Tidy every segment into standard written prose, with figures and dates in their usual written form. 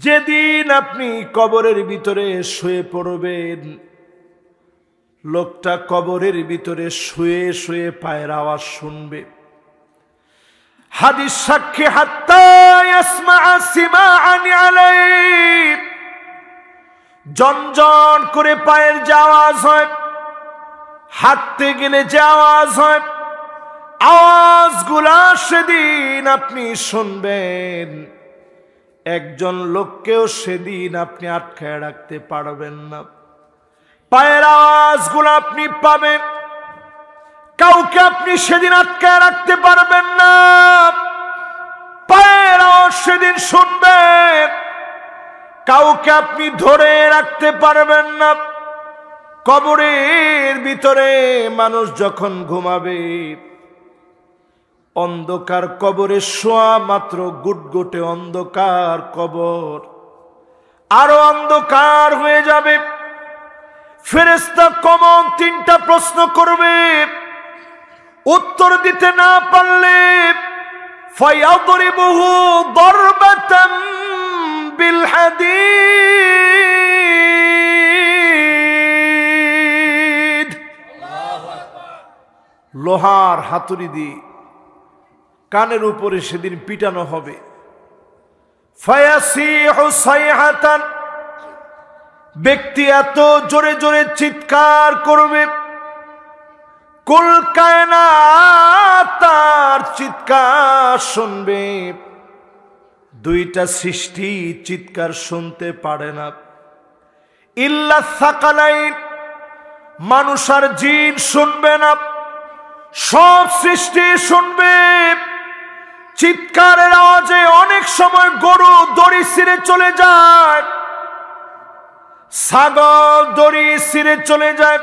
যেদিন আপনি কবরের ভিতরে শুয়ে পড়বেন, লোকটা কবরের ভিতরে শুয়ে শুয়ে পায়ের আওয়াজ শুনবে। হাদিস সাক্ষী হাত্তা ইয়াসমা'a সিমাআন আলাইহি, জনজন করে পায়ের যে আওয়াজ হয়, হাঁটতে গেলে যে আওয়াজ হয়, আওয়াজগুলা সেদিন আপনি শুনবেন। একজন লোককেও সেদিন আপনি আটকায় রাখতে পারবেন না। পায়ের আওয়াজগুলো আপনি পাবেন, কাউকে আপনি সেদিন আটকায় রাখতে পারবেন না। পায়ের আওয়াজ সেদিন শুনবেন, কাউকে আপনি ধরে রাখতে পারবেন না। কবরের ভিতরে মানুষ যখন ঘুমাবে, অন্ধকার কবরে শোয়া মাত্র গুটগুটে অন্ধকার কবর আরো অন্ধকার হয়ে যাবে। ফেরেশতা কমন তিনটা প্রশ্ন করবে, উত্তর দিতে না পারলে ফায়াদরিবুহু দরবাতাম বিল হাদিদ, লোহার হাতুড়ি দিয়ে কানের উপরে সেদিন পিটানো হবে। ফায়াসিহু সাইহাতান, ব্যক্তি এত জোরে জোরে চিৎকার করবে, কুল কায়নাত তার চিৎকার শুনবে। দুইটা সৃষ্টি চিৎকার শুনতে পারে না, ইল্লা সাকালাইন, মানুষ আর জিন শুনবে না, সব সৃষ্টি শুনবে। চিৎকারের আওয়াজে অনেক সময় গরু দড়ি ছিঁড়ে চলে যায়, ছাগল দড়ি ছিঁড়ে চলে যায়।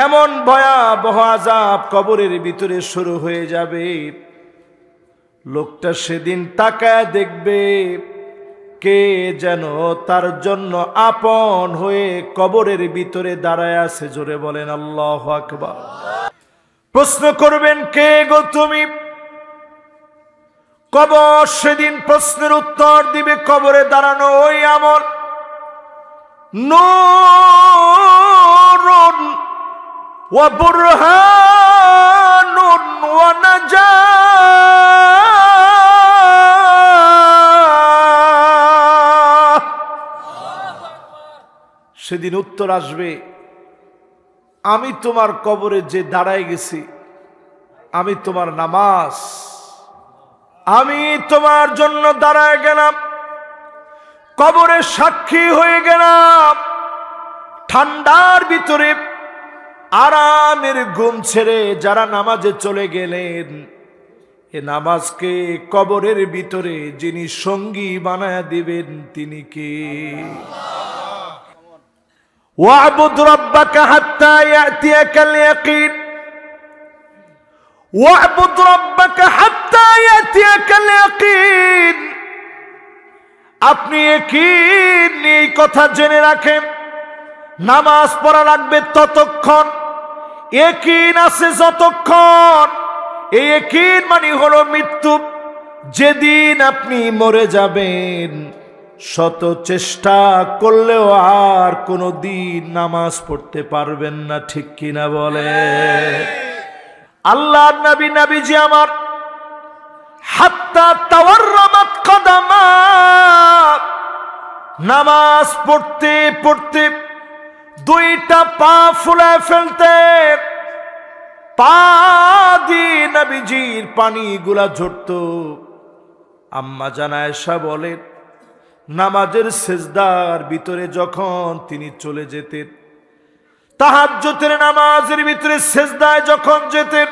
এমন ভয়াবহ আযাব কবরের ভিতরে শুরু হয়ে যাবে। লোকটা সেদিন তাকায় দেখবে, কে যেন তার জন্য আপন হয়ে কবরের ভিতরে দাঁড়ায় আছে। জোরে বলেন আল্লাহু আকবার। প্রশ্ন করবেন, কে গো তুমি? কবর সেদিন প্রশ্নের উত্তর দিবে, কবরে দাঁড়ানো ওই আমল, নূরুন ওয়া বুরহানুন ওয়া নাজাহ। সেদিন উত্তর আসবে, আমি তোমার কবরে যে দাঁড়ায় গেছি, আমি তোমার নামাজ, আমি তোমার জন্য দাঁড়ায় গেলাম, কবরে সাক্ষী হয়ে গেলাম। ঠান্ডার ভিতরে আরামের ঘুম ছেড়ে যারা নামাজে চলে গেলেন, এ নামাজকে কবরের ভিতরে যিনি সঙ্গী বানায়া দিবেন তিনি কে? ওয়া'বুদ রাব্বাকা হাত্তা ইয়াতিয়াকাল ইয়াকিন, ওয়া'বুদ রাব্বাকা হাত্তা ইয়াতিয়াকাল ইয়াকিন। আপনি ইয়াকিন এই কথা জেনে রাখেন, নামাজ পড়া লাগবে ততক্ষণ, ইয়াকিন আছে যতক্ষণ। এই ইয়াকিন মানে হলো মৃত্যু। যেদিন আপনি মরে যাবেন, শত চেষ্টা করলেও আর কোনো দিন নামাজ পড়তে পারবেন না, ঠিক কিনা বলে? আল্লাহর নবী, নবীজি আমার, হাত্তা তাওয়াররামাত কদামা, নামাজ পড়তে পড়তে দুইটা পা ফুলে ফেলতে, পা দিয়ে নবীজির পানিগুলা ঝরতো। আম্মা জান আয়েশা বলেন, নামাজের সেজদার ভিতরে যখন তিনি চলে যেতেন, তাহাজ্জুদের নামাজের ভিতরে সেজদায় যখন যেতেন,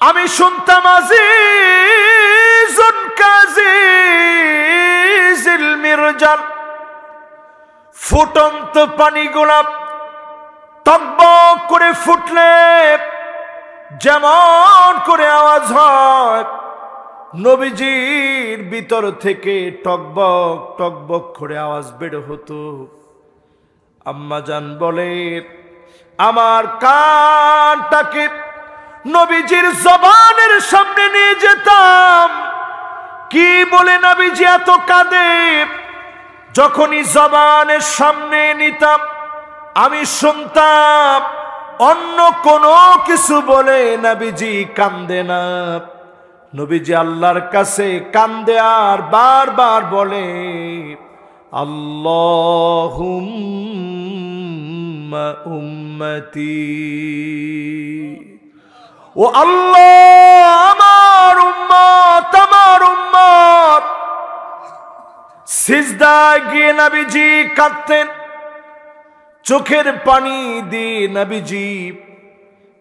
আমি শুনতাম আজিজুন কাজিজিল মিরজাল, ফুটন্ত পানিগুলা টকবক করে ফুটলে যেমন করে আওয়াজ হয়, নবীজির ভিতর থেকে টকবক টকবক করে আওয়াজ বের হতো। আম্মা জান বলেন, আমার কানটাকে নবীজির জবানের সামনে নিয়ে যেতাম, কি বলে নবীজি এত কাঁদে? যখনই জবানের সামনে নিতাম আমি শুনতাম অন্য কোনো কিছু বলে নবীজি কান্দে না। নবীজি আল্লাহর কাছে কান্দে আর বারবার বলে আল্লাহুম্মা উম্মতি, ও আল্লাহ আমার উম্মত, আমার উম্মত। সিজদায় গিয়ে নবীজি কাঁদতেন, চোখের পানি দিয়ে নবীজি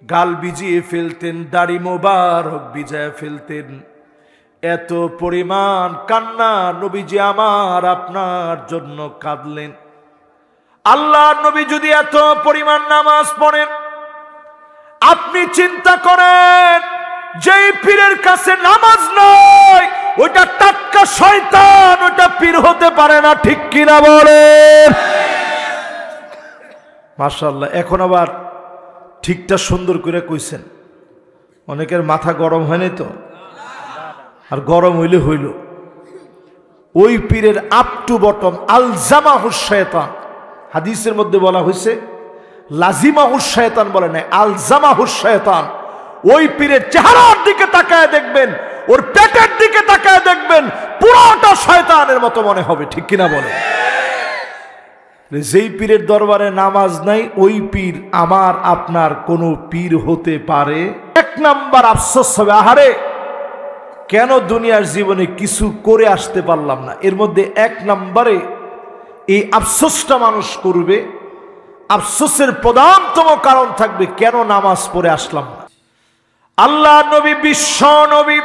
গাল ভিজিয়ে ফেলতেন, দাড়ি মোবারক ভিজায় ফেলতেন। এত পরিমাণ কান্না নবীজি আমার আপনার জন্য কাঁদলেন। আল্লাহর নবী যদি এত পরিমাণ নামাজ পড়েন, আপনি চিন্তা করেন যেই পীরের কাছে নামাজ নাই ওইটা টাটকা শয়তান, ওইটা পীর হতে পারে না, ঠিক কিনা বলেন? মাশাআল্লাহ। এখন আবার ঠিকটা সুন্দর করে কইছেন। অনেকের মাথা গরম হয়নি তো, আর গরম হইলে হইল। ওই পীরের আপ টু বটম আলজামাহুশ শয়তান, হাদিসের মধ্যে বলা হয়েছে লাজিমাহুশ শয়তান বলে না, আলজামাহুশ শয়তান। ওই পীরের চেহারার দিকে তাকায় দেখবেন, ওর পেটের দিকে তাকায় দেখবেন, পুরোটা শয়তানের মতো মনে হবে, ঠিক কিনা বলে? যেই পীরের দরবারে নামাজ নাই ওই পীর আমার আপনার কোনো পীর হতে পারে? এক নাম্বার আফসোস হবে, আহারে কেন দুনিয়ার জীবনে কিছু করে আসতে পারলাম না। এর মধ্যে এক নাম্বারে এই আফসোসটা মানুষ করবে। আফসোসের প্রধানতম কারণ থাকবে কেন নামাজ পড়ে আসলাম না। আল্লাহ নবী, বিশ্ব নবী,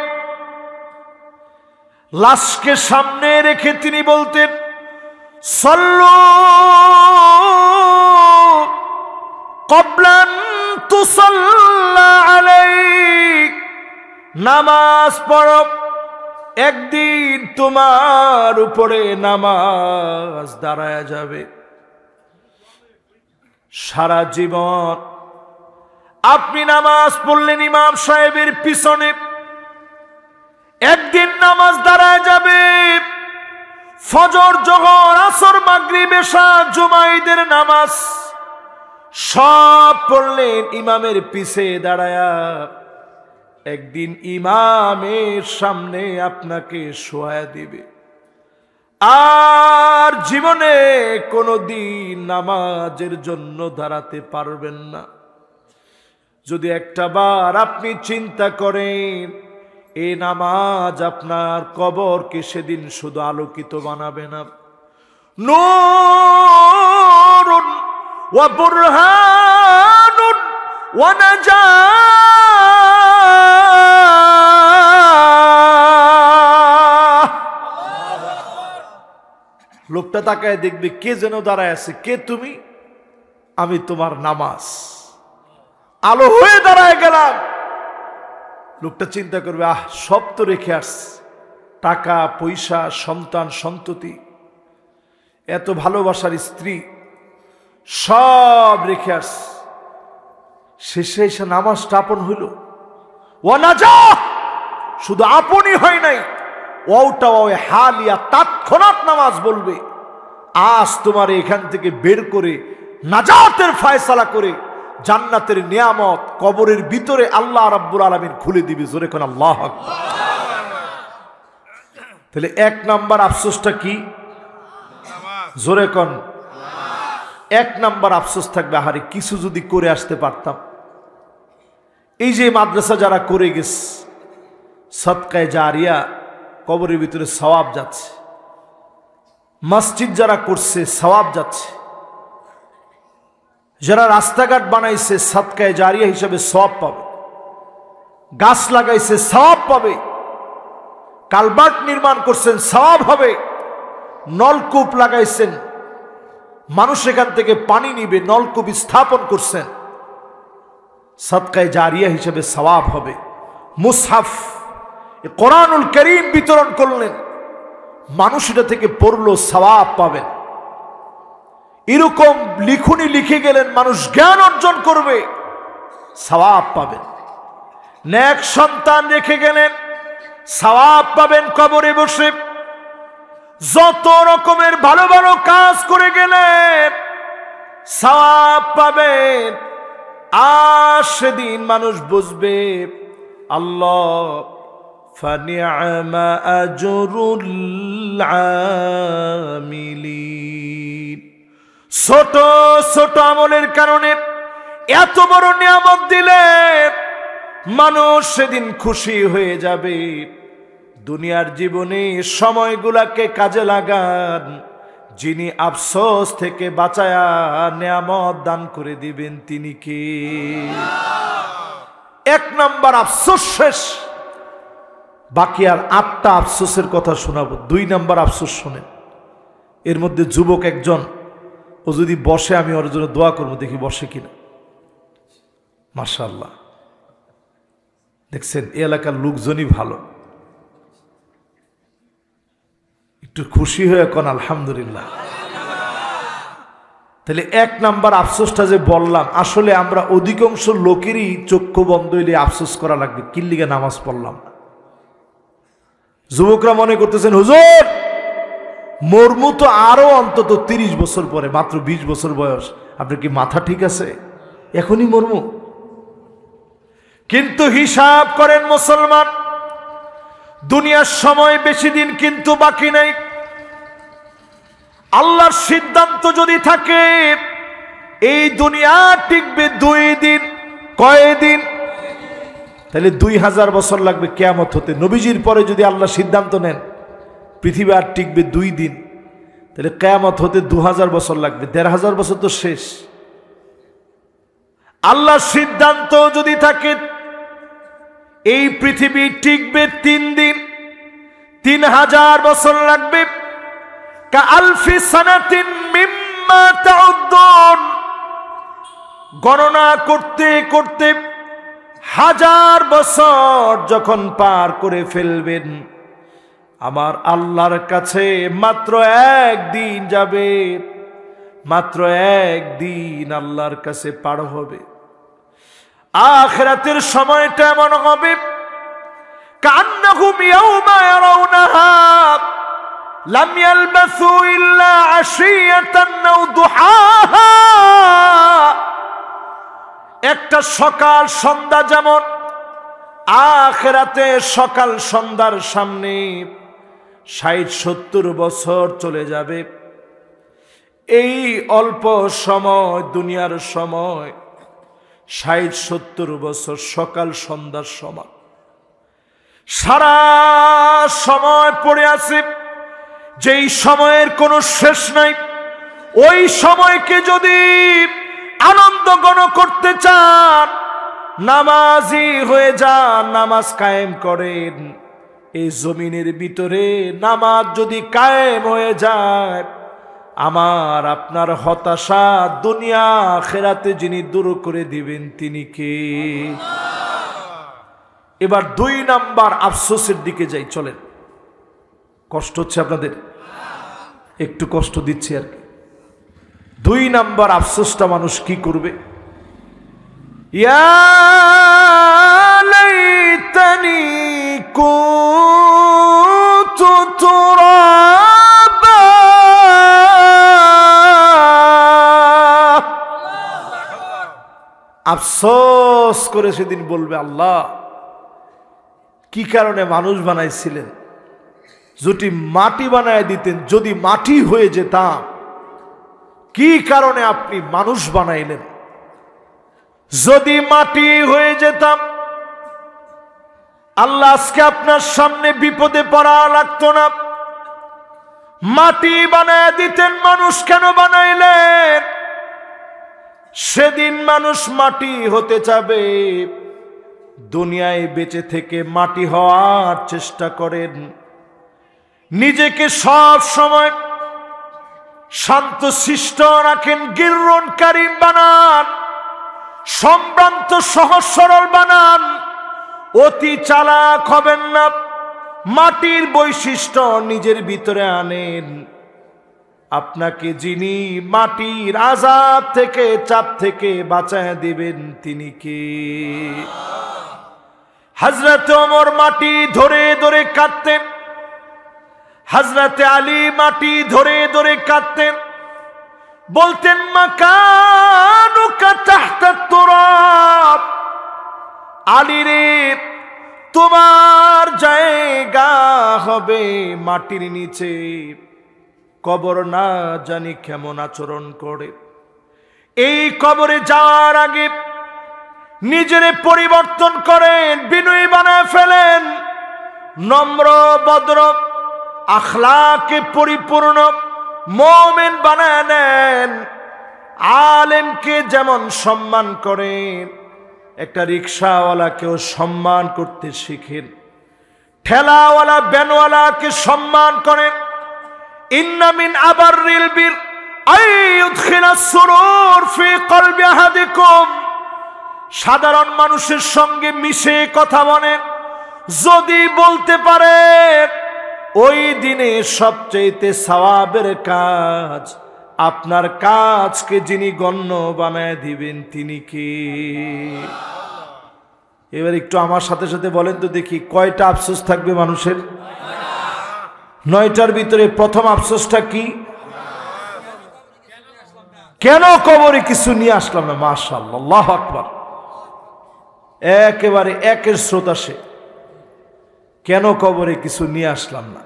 লাশকে সামনে রেখে তিনি বলতেন সাল্লু ক্বাবলান তুসাল্লা আলাইক, নামাজ পড়ো, একদিন তোমার উপরে নামাজ দাঁড়ায় যাবে। সারা জীবন আপনি নামাজ পড়লেন ইমাম সাহেবের পিছনে, একদিন নামাজ দাঁড়ায় যাবে। ফজর, জোহর, আসর, মাগরিব, এশা, জুমা, ঈদের নামাজ সব পড়লেন ইমামের পিছে দাঁড়ায়া। একদিন ইমামের সামনে আপনাকে শোয়া দিবে, আর জীবনে কোনোদিন নামাজের জন্য দাঁড়াতে পারবেন না। যদি একটা বার আপনি চিন্তা করেন, এই নামাজ আপনার কবরকে সেদিন শুধু আলোকিত বানাবে না, নূরুন ওয়া বুরহানুন ওয়া নাজাহ। লোকটা তাকায় দেখবে কে যেন দাঁড়ায় আছে, কে তুমি? আমি তোমার নামাজ। আলো হয়ে দাঁড়ায় গেলাম। লোকটা চিন্তা করবে, আহ সব তো রেখে আসছে, টাকা পয়সা, সন্তান সন্ততি, এত ভালোবাসার স্ত্রী, সব রেখে আসছে, শেষে এসে নামাজটা আপন হইল। ওয়া নাজাহ, শুধু আপনই হয় নাই, ওটা ওই হালিয়া তৎক্ষণাৎ নামাজ বলবে, আজ তোমার এখান থেকে বের করে নাজাতের ফয়সালা করে জান্নাতের নিয়ামত কবরের ভিতরে আল্লাহ রাব্বুল আলামিন খুলে দিবে। জোরে কোন আল্লাহু আকবার। তাহলে এক নাম্বার আফসোসটা কি? জোরে কোন। এক নাম্বার আফসোস থাকবে, আহারে কিছু যদি করে আসতে পারতাম। এই যে মাদ্রাসা যারা করে গেছে, সদকায়ে জারিয়া, কবরের ভিতরে সওয়াব যাচ্ছে। মসজিদ যারা করছে সওয়াব যাচ্ছে। যারা রাস্তাঘাট বানাইছে সদকায়ে জারিয়া হিসাবে সওয়াব পাবে। গাছ লাগাইছে সওয়াব পাবে। কালভার্ট নির্মাণ করছেন সওয়াব হবে। নলকূপ লাগাইছেন, মানুষ এখান থেকে পানি নিবে, নলকূপ স্থাপন করছেন, সদকায়ে জারিয়া হিসেবে সওয়াব হবে। মুসহাফ, কোরআনুল কারীম বিতরণ করলেন, মানুষ এটা থেকে পড়লো সওয়াব পাবেন। এরকম লিখুনি লিখে গেলেন, মানুষ জ্ঞান অর্জন করবে, সওয়াব পাবেন। নেক সন্তান রেখে গেলেন, সওয়াব পাবেন কবরে বসে। যত রকমের ভালো ভালো কাজ করে গেলে সওয়াব পাবেন। আর সেদিন মানুষ বুঝবে আল্লাহ ফানিআমা আজরুল আমিলিন। ছোট ছোট আমলের কারণে এত বড় নিয়ামত দিলে মানুষ সেদিন খুশি হয়ে যাবে। দুনিয়ার জীবনে সময়গুলাকে কাজে লাগান, যিনি আফসোস থেকে বাঁচায়া নিয়ামত দান করে দিবেন তিনি কে? এক নাম্বার আফসোস শেষ, বাকি আর 8টা আফসোসের কথা শোনাবো। 2 নাম্বার আফসোস শোনেন। এর মধ্যে যুবক একজন, ও যদি বসে আমি ওর জন্য দোয়া করবো, দেখি বসে কিনা। মাশাআল্লাহ, দেখছেন এই এলাকার লোকজনই ভালো। একটু খুশি হয়ে কোন আলহামদুলিল্লাহ। তাহলে 1 নাম্বার আফসোসটা যে বললাম, আসলে আমরা অধিকাংশ লোকেরই চক্ষু বন্ধ হইলে আফসোস করা লাগবে, কিল্লিগে নামাজ পড়লাম না। যুবকরা মনে করতেছেন হুজুর মরমু তো আরো অন্তত 30 বছর পরে, মাত্র 20 বছর বয়স, আপনার কি মাথা ঠিক আছে? এখনই মরমু? কিন্তু হিসাব করেন মুসলমান, দুনিয়ার সময় বেশি দিন কিন্তু বাকি নেই। আল্লাহর সিদ্ধান্ত যদি থাকে এই দুনিয়া টিকবে 2 দিন, কয়দিন? তাহলে 2000 বছর লাগবে কিয়ামত হতে। নবীজির পরে যদি আল্লাহ সিদ্ধান্ত নেন পৃথিবী আর টিকবে 2 দিন, তাহলে কিয়ামত হতে 2000 বছর লাগবে। 1500 বছর তো শেষ। আল্লাহর সিদ্ধান্ত যদি থাকে এই পৃথিবী টিকবে 3 দিন, 3000 বছর লাগবে। কাআলফি সানাতিন মিম্মা তাউদ্দুন, গণনা করতে করতে 1000 বছর যখন পার করে ফেলবেন, আমার আল্লাহর কাছে মাত্র 1 দিন যাবে, মাত্র 1 দিন আল্লাহর কাছে পার হবে। আখিরাতের সময়টা এমন হবে কান্নাহুম ইয়াওমা ইয়ারাউনাহা লাম ইয়ালবাসু ইল্লা আশিয়াতান আও দুহাহা। একটা সকাল সন্ধ্যা যেমন, আখিরাতে সকাল সন্ধ্যার সামনে 60-70 বছর চলে যাবে। এই অল্প সময়, দুনিয়ার সময় 60-70 বছর সকাল সন্ধ্যার সমান। সারা সময় পড়ে আছে, যেই সময়ের কোনো শেষ নাই। ওই সময়কে যদি আনন্দ গণ করতে চান, নামাজি হয়ে যান, নামাজ কায়েম করেন। এই জমিনের ভিতরে নামাজ যদি কায়েম হয়ে যায়, আমার আপনার হতাশা দুনিয়া আখিরাতে যিনি দূর করে দিবেন তিনি কে? এবার 2 নাম্বার আফসোসের দিকে যাই, চলেন। কষ্ট হচ্ছে আপনাদের? একটু কষ্ট দিচ্ছি আর কি। 2 নাম্বার আফসোসটা মানুষ কি করবে? ইয়া লাইতানি কুনতু তুরাবা, আফসোস করে সেদিন বলবে আল্লাহ কি কারণে মানুষ বানাইছিলেন, যদি মাটি বানায় দিতেন, যদি মাটি হয়ে যেতাম, কি কারণে আপনি মানুষ বানাইলেন? যদি মাটি হয়ে যেতাম আল্লাহ আজকে আপনার সামনে বিপদে পড়া লাগতো না। মাটি বানায় দিতেন, মানুষ কেন বানাইলেন? সেদিন মানুষ মাটি হতে চাবে। দুনিয়ায় বেঁচে থেকে মাটি হওয়ার চেষ্টা করেন, নিজেকে সব সময় শান্ত শিষ্ট রাখেন, গিররুন কারিম বানান, সম্ভ্রান্ত সহজ সরল বানান, অতি চালাক হবেন না। মাটির বৈশিষ্ট্য নিজের ভিতরে আনেন। আপনাকে যিনি মাটির আযাব থেকে, চাপ থেকে বাঁচায় দিবেন তিনি কে? হযরত ওমর মাটি ধরে ধরে কাঁদতেন, হযরত আলী মাটি ধরে ধরে কাঁদতেন, বলতেন মাকানুকা তাহতা তুরাব, আলী রে তোমার জায়গা হবে মাটির নিচে, কবর না জানি কেমন আচরণ করে। এই কবরে যাওয়ার আগে নিজেরে পরিবর্তন করেন, বিনয়ী বানায় ফেলেন, নম্র ভদ্র আখলাকে পরিপূর্ণ মুমিন বানায় নেন। আলেমকে যেমন সম্মান করেন, একটা রিকশাওয়ালাকেও সম্মান করতে শিখেন, ঠেলাওয়ালা ভ্যানওয়ালাকে সম্মান করেন। ইন্না মিন আবাররিল বির আইয়ুদখিলাস সুরুর ফি কলবি আহাদিকুম, সাধারণ মানুষের সঙ্গে মিশে কথা বলেন, যদি বলতে পারে ওই দিনে সবচেয়ে সওয়াবের কাজ, আপনার কাজকে যিনি গণ্য বানায় দিবেন তিনি কে? এবার একটু আমার সাথে সাথে বলেন তো দেখি, কয়টা আফসোস থাকবে মানুষের? 9টার ভিতরে প্রথম আফসোসটা কি? কেন কবরে কিছু নিয়ে আসলাম না? মাশাআল্লাহ, আল্লাহু আকবার, একেবারে একের স্রোত আসে, কেন কবরে কিছু নিয়ে আসলাম না।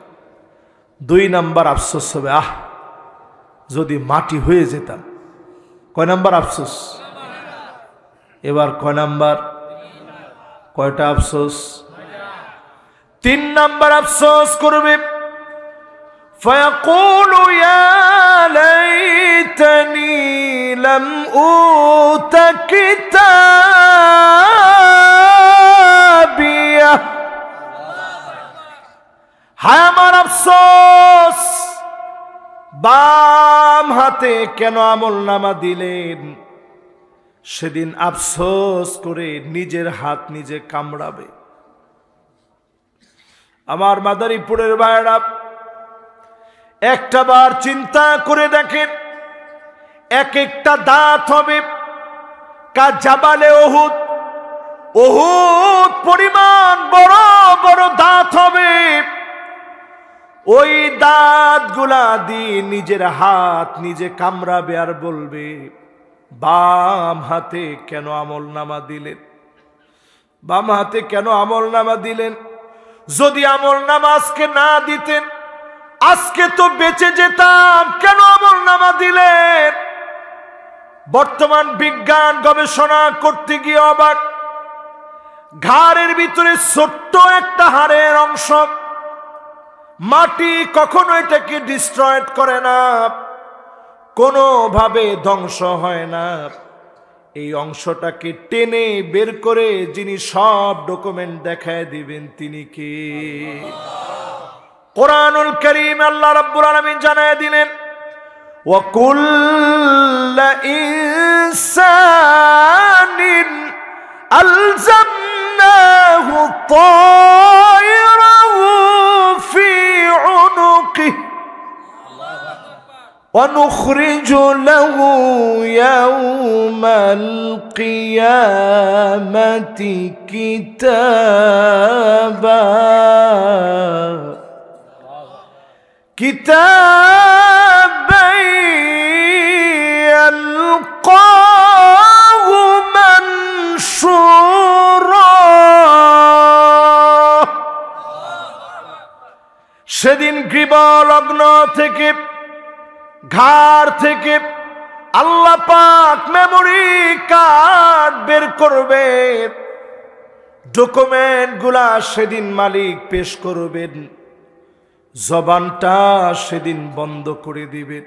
2 নাম্বার আফসোস হবে, যদি মাটি হয়ে যেতাম। কয় নাম্বার আফসোস? এবার কয় নাম্বার? কয়টা আফসোস? 3 নাম্বার আফসোস করবে, ফায়াকুলু ইয়া লাইতানি লাম উতা কিতাবিয়া, হায় আমার আফসোস, বাম হাতে কেন আমলনামা দিলেন। সেদিন আফসোস করে নিজের হাত নিজে কামড়াবে। আমার মাদারীপুরের ভাইরা, একটা বার চিন্তা করে দেখেন, এক একটা দাঁত হবে কা জাবালে উহুদ, উহুদ পরিমাণ বড় বড় দাঁত হবে। ওই দাঁতগুলা দিয়ে নিজের হাত নিজে কামড়াবে আর বলবে, বাম হাতে কেন আমলনামা দিলেন, বাম হাতে কেন আমলনামা দিলেন। যদি আমলনামা আজকে না দিতেন, আজকে তো বেঁচে যেতাম, কেন আমলনামা দিলেন? বর্তমান বিজ্ঞান গবেষণা করতে গিয়ে অবাক, ঘাড়ের ভিতরে ছোট্ট একটা হাড়ের অংশ, মাটি কখনো এটাকে ডিস্ট্রয়েড করে না, কোনোভাবে ধ্বংস হয় না। এই অংশটাকে টেনে বের করে যিনি সব ডকুমেন্ট দেখায় দিবেন তিনি কে? কোরআনুল কারীম আল্লাহ রাব্বুল আলামিন জানায় দিলেন, ওয়া কুল্লু ইনসানিন আলজামনাহু তায়রাহু ফি উনুকিহি ونخرج له يوم القيامة كتابا يلقاه منشورا। সেদিন গ্রীবলগ্ন থেকে, ঘাড় থেকে আল্লাহ পাক মেমোরি কার্ড বের করবে, ডকুমেন্ট গুলা সেদিন মালিক পেশ করবেন, জবানটা সেদিন বন্ধ করে দিবেন।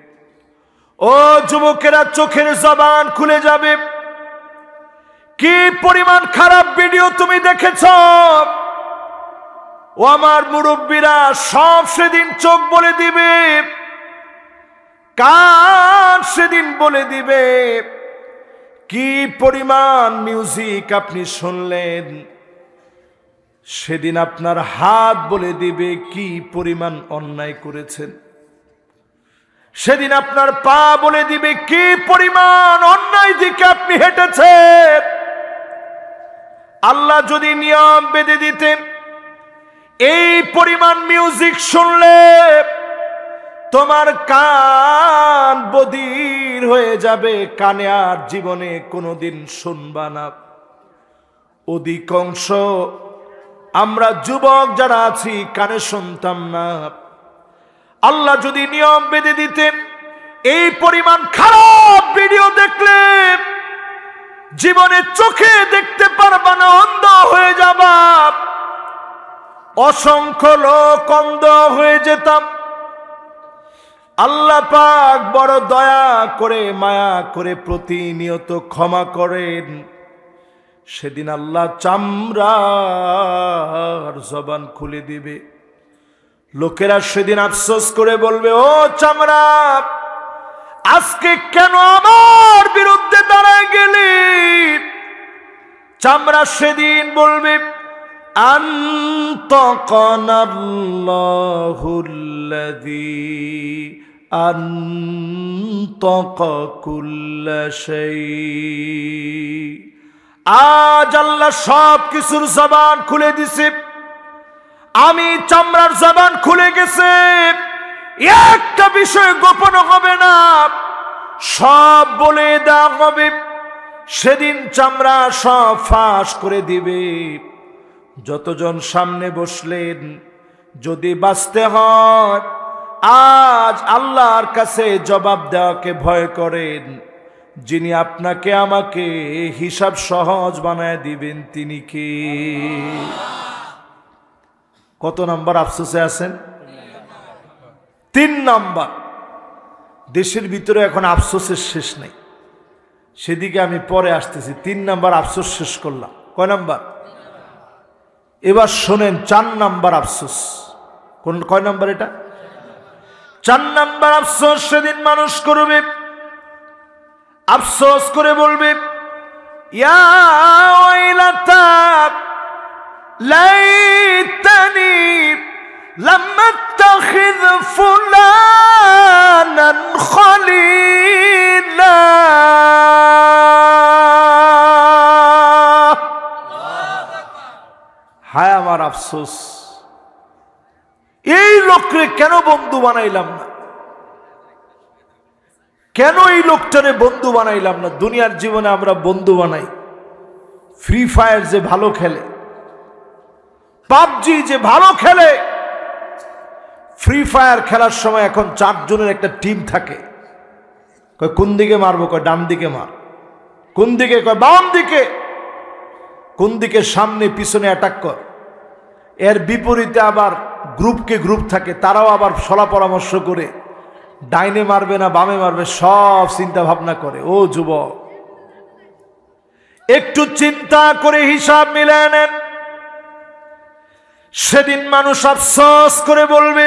ও যুবকেরা, চোখের জবান খুলে যাবে। কি পরিমাণ খারাপ ভিডিও তুমি দেখেছ, ও আমার মুরব্বীরা, সব সেদিন চোখ বলে দিবে, কান সেদিন বলে দিবে। কি পরিমাণ মিউজিক আপনি শুনলেন, সেদিন আপনার হাত বলে দিবে কি পরিমাণ অন্যায় করেছেন। সেদিন আপনার পা বলে দিবে কি পরিমাণ অন্যায় দিকে আপনি হেঁটেছেন। আল্লাহ যদি নিয়ম বেঁধে দিতেন এই পরিমাণ মিউজিক শুনলে তোমার কান বধির হয়ে যাবে, কানে আর জীবনে কোনোদিন শুনবা না। অধিকাংশ আমরা যুবক যারা আছি কানে শুনতাম না। আল্লাহ যদি নিয়ম বেঁধে দিতেন এই পরিমাণ খারাপ ভিডিও দেখলে জীবনে চোখে দেখতে পারবা না, অন্ধ হয়ে যাবা। অসংখ্য লোক অন্ধ হয়ে যেতাম। আল্লাহ পাক বড় দয়া করে মায়া করে প্রতিনিয়ত ক্ষমা করেন। সেদিন আল্লাহ চামড়ার জবান খুলে দিবে। লোকেরা সেদিন আফসোস করে বলবে, ও চামড়া, আজকে কেন আমার বিরুদ্ধে দাঁড়ায় গেলি? চামড়া সেদিন বলবে, আনতাকানাল্লাহুল্লাযী আনতাকা কুল্লা শাই। আজ আল্লাহ সব কিছুর জবান খুলে দিছে, আমি চামড়ার জবান খুলে গেছে। একটা বিষয় গোপন হবে না, সব বলে দেওয়া হবে। সেদিন চামড়া সব ফাঁস করে দিবে। যতজন সামনে বসলেন, যদি বাঁচতে হয় আজ আল্লাহর কাছে জবাব দেওয়াকে ভয় করেন, যিনি আপনাকে আমাকে হিসাব সহজ বানায় দিবেন তিনি কে? কত নাম্বার আফসোসে আছেন? 3 নাম্বার। দেশের ভিতরে এখন আফসোসের শেষ নাই, সেদিকে আমি পরে আসতেছি। 3 নাম্বার আফসোস শেষ করলাম। কয় নাম্বার? এবার শোনেন 4 নাম্বার আফসোস। কয় নাম্বার এটা? 4 নাম্বার আফসোস সেদিন মানুষ করবে। আফসোস করে বলবে, ইয়া ওয়াইলাতা লাইতানি লাম আত্তাখিয ফুলানান খলিলা। হায় আমার আফসোস, এই লোককে কেন বন্ধু বানাইলাম না, কেন এই লোকটারে বন্ধু বানাইলাম না। দুনিয়ার জীবনে আমরা বন্ধু বানাই। ফ্রি ফায়ার যে ভালো খেলে, পাবজি যে ভালো খেলে, ফ্রি ফায়ার খেলার সময় এখন 4 জনের একটা টিম থাকে। কয় কোন দিকে মারবো? কয় ডান দিকে মার। কোন দিকে? কয় বাম দিকে। কোন দিকে? সামনে পিছনে অ্যাটাক কর। এর বিপরীতে আবার গ্রুপকে গ্রুপ থাকে, তারাও আবার সলা পরামর্শ করে ডাইনে মারবে না বামে মারবে, সব চিন্তা ভাবনা করে। ও যুবক, একটু চিন্তা করে হিসাব মিলিয়ে নেন। সেদিন মানুষ আফসোস করে বলবে,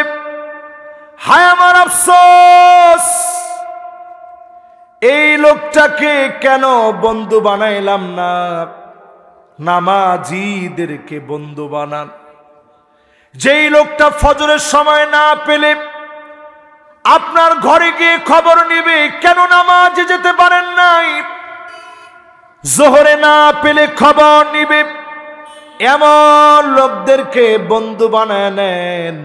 হায় আমার আফসোস, এই লোকটাকে কেন বন্ধু বানাইলাম না। নামাজীদেরকে বন্ধু বানান। যেই লোকটা ফজরের সময় না পেলে আপনার ঘরে গিয়ে খবর নিবে, কেন নামাজে যেতে পারেন নাই। জোহরে না পেলে খবর নিবে, এমন লোকদেরকে বন্ধু বানায় নেন।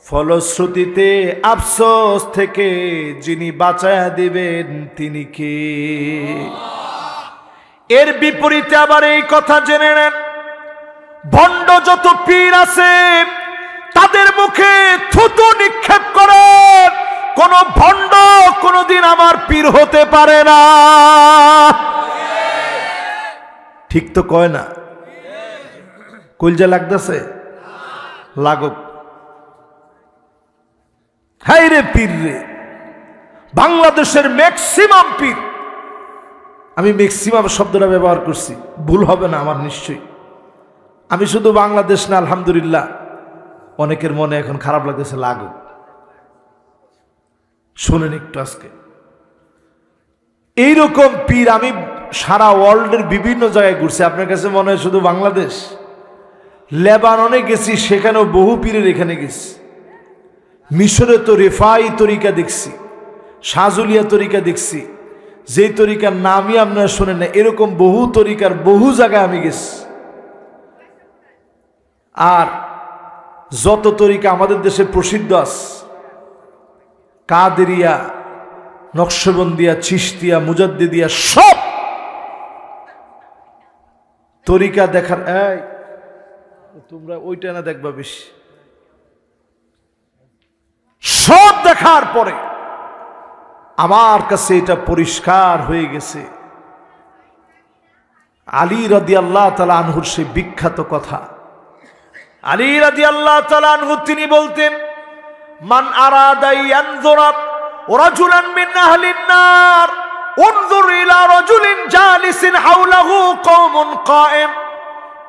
ফলশ্রুতিতে আফসোস থেকে যিনি বাঁচায়া দিবেন তিনি কে? এর বিপরীতে আবার এই কথা জেনে নেন, ভণ্ড যত পীর আছে তাদের মুখে থুতু নিক্ষেপ করে কোন ভণ্ড কোনদিন আমার পীর হতে পারে না। ঠিক তো কয় না? কলজা লাগতেছে? লাগুক। হাই রে পীর রে, বাংলাদেশের ম্যাক্সিমাম পীর, আমি ম্যাক্সিমাম শব্দটা ব্যবহার করছি, ভুল হবে না আমার নিশ্চয়ই। আমি শুধু বাংলাদেশ না, আলহামদুলিল্লাহ অনেকের মনে এখন খারাপ লাগতেছে, লাগুক। শোনেন একটু, আজকে এইরকম পীর আমি সারা ওয়ার্ল্ডের বিভিন্ন জায়গায় ঘুরছি। আপনার কাছে মনে হয় শুধু বাংলাদেশ? লেবাননে গেছি, সেখানেও বহু পীরের এখানে গেছি। মিশরে তো রেফাই তরিকা দেখছি, সাজুলিয়া তরিকা দেখছি, যেই তরিকার নামই আপনারা শোনেন না, এরকম বহু তরিকার বহু জায়গায় আমি গেছি। আর যত তরিকা আমাদের দেশে প্রসিদ্ধ আছে, কাদেরিয়া, নকশবন্দিয়া, চিশতিয়া, মুজাদ্দিদিয়া, সব তরিকা দেখার, এই তোমরা ওইটা না দেখবা বেশি, সব দেখার পরে আমার কাছে এটা পরিষ্কার হয়ে গেছে, আলী রাদিয়াল্লাহু তাআলা আনহুর সেই বিখ্যাত কথা। আলী রাদিয়াল্লাহু তাআলা আনহু তিনি বলতেন, মান আরাদা ইয়ানজুরা রাজুলান মিন আহলিন নার উনজুর ইলা রাজুলিন জালিসিন হাওলাহু কওমুন কায়েম।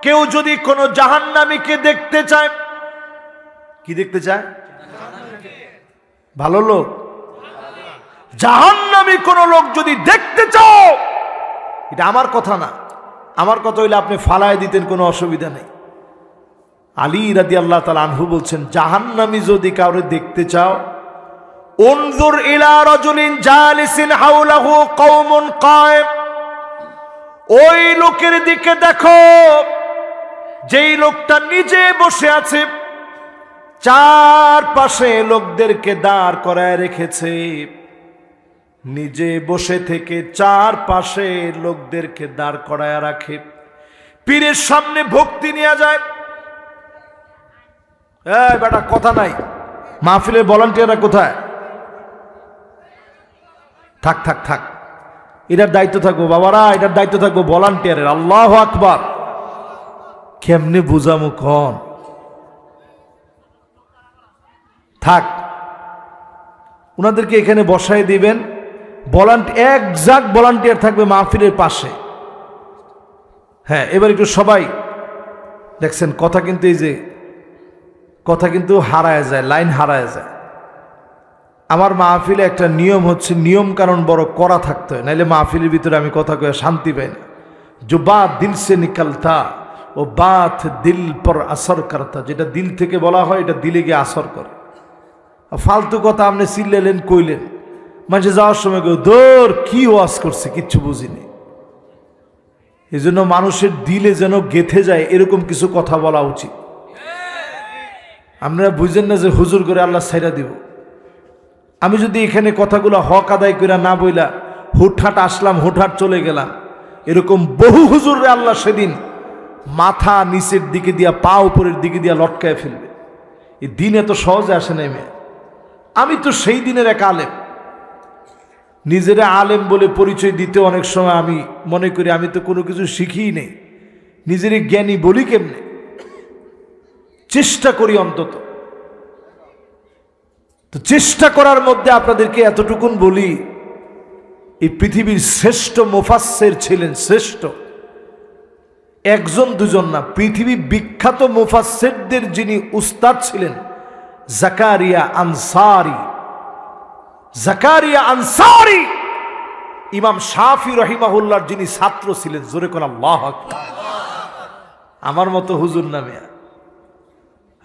কেউ যদি কোনো জাহান্নামীকে দেখতে চায়, কি দেখতে চায়? ভালো লোক। জাহান্নামী কোন লোক যদি দেখতে চাও, এটা আমার কথা না, আমার কথা হইলে আপনি ফালায় দিতেন, কোনো অসুবিধা নেই। আলী রাদিয়াল্লাহু তাআলা আনহু বলছেন, জাহান্নামী যদি কাউরে দেখতে চাও, উনজুর ইলা রাজুলিন জালিসিন হাওলাহু কওমুন কায়েম, ওই লোকের দিকে দেখো যেই লোকটা নিজে বসে আছে, চারপাশে লোকদেরকে দাঁড় করায় রেখেছে, নিজে বসে থেকে চারপাশে লোকদেরকে দাঁড় করায় রাখে, পীরের সামনে ভক্তি নিয়ে যায়। এই বেটা কথা নাই, মাহফিলের ভলান্টিয়াররা কোথায়? থাক থাক থাক, এটার দায়িত্ব থাকবো বাবারা, এটার দায়িত্ব থাকবো ভলান্টিয়ারের। আল্লাহু আকবার। কেমনে বুঝামু কন? থাক, ওনাদেরকে এখানে বসাই দিবেন, একজাক্ট ভলান্টিয়ার থাকবে মাহফিলের পাশে। হ্যাঁ, এবার একটু সবাই দেখছেন কথা কিন্তু, এই যে কথা কিন্তু হারায় যায়, লাইন হারায় যায়। আমার মাহফিলে একটা নিয়ম হচ্ছে, নিয়ম কারণ বড় করা থাকতে হয়, নাইলে মাহফিলের ভিতরে আমি কথা কয়ে শান্তি পাই না। जो बात दिल से निकलता ও বাত দিল পর আসর করতা, যেটা দিল থেকে বলা হয় এটা দিলে গিয়ে আসর করে। ফালতু কথা আপনি চিল্লালেন, কইলেন, মাঝে যাওয়ার সময় কেউ দৌড় কি ওয়াজ করছে কিচ্ছু বুঝিনি। এই জন্য মানুষের দিলে যেন গেথে যায় এরকম কিছু কথা বলা উচিত। আপনারা বুঝেন না যে হুজুর করে আল্লাহ ছাইরা দিব। আমি যদি এখানে কথাগুলো হক আদায় করে না বইলা হুটহাট আসলাম, হুটহাট চলে গেলাম, এরকম বহু হুজুররে আল্লাহ সেদিন মাথা নিচের দিকে দিয়া পা উপরের দিকে দিয়া লটকায় ফেলবে। এই দিন এত সহজে আসে নাই মেয়ে। আমি তো সেই দিনের এক আলেম, নিজেরা আলেম বলে পরিচয় দিতে অনেক সময় আমি মনে করি আমি তো কোনো কিছু শিখিই নেই, নিজের জ্ঞানী বলি কেমনে? চেষ্টা করি অন্তত। তো চেষ্টা করার মধ্যে আপনাদেরকে এতটুকুন বলি, এই পৃথিবীর শ্রেষ্ঠ মুফাসসির ছিলেন, শ্রেষ্ঠ একজন দুজন না, পৃথিবী বিখ্যাত মুফাসসিরদের যিনি উস্তাদ ছিলেন জাকারিয়া আনসারী। জাকারিয়া আনসারী ইমাম শাফি রহিমাহুল্লাহর যিনি ছাত্র ছিলেন। জোরে কোন আল্লাহু আকবার। আমার মতো হুজুর নামে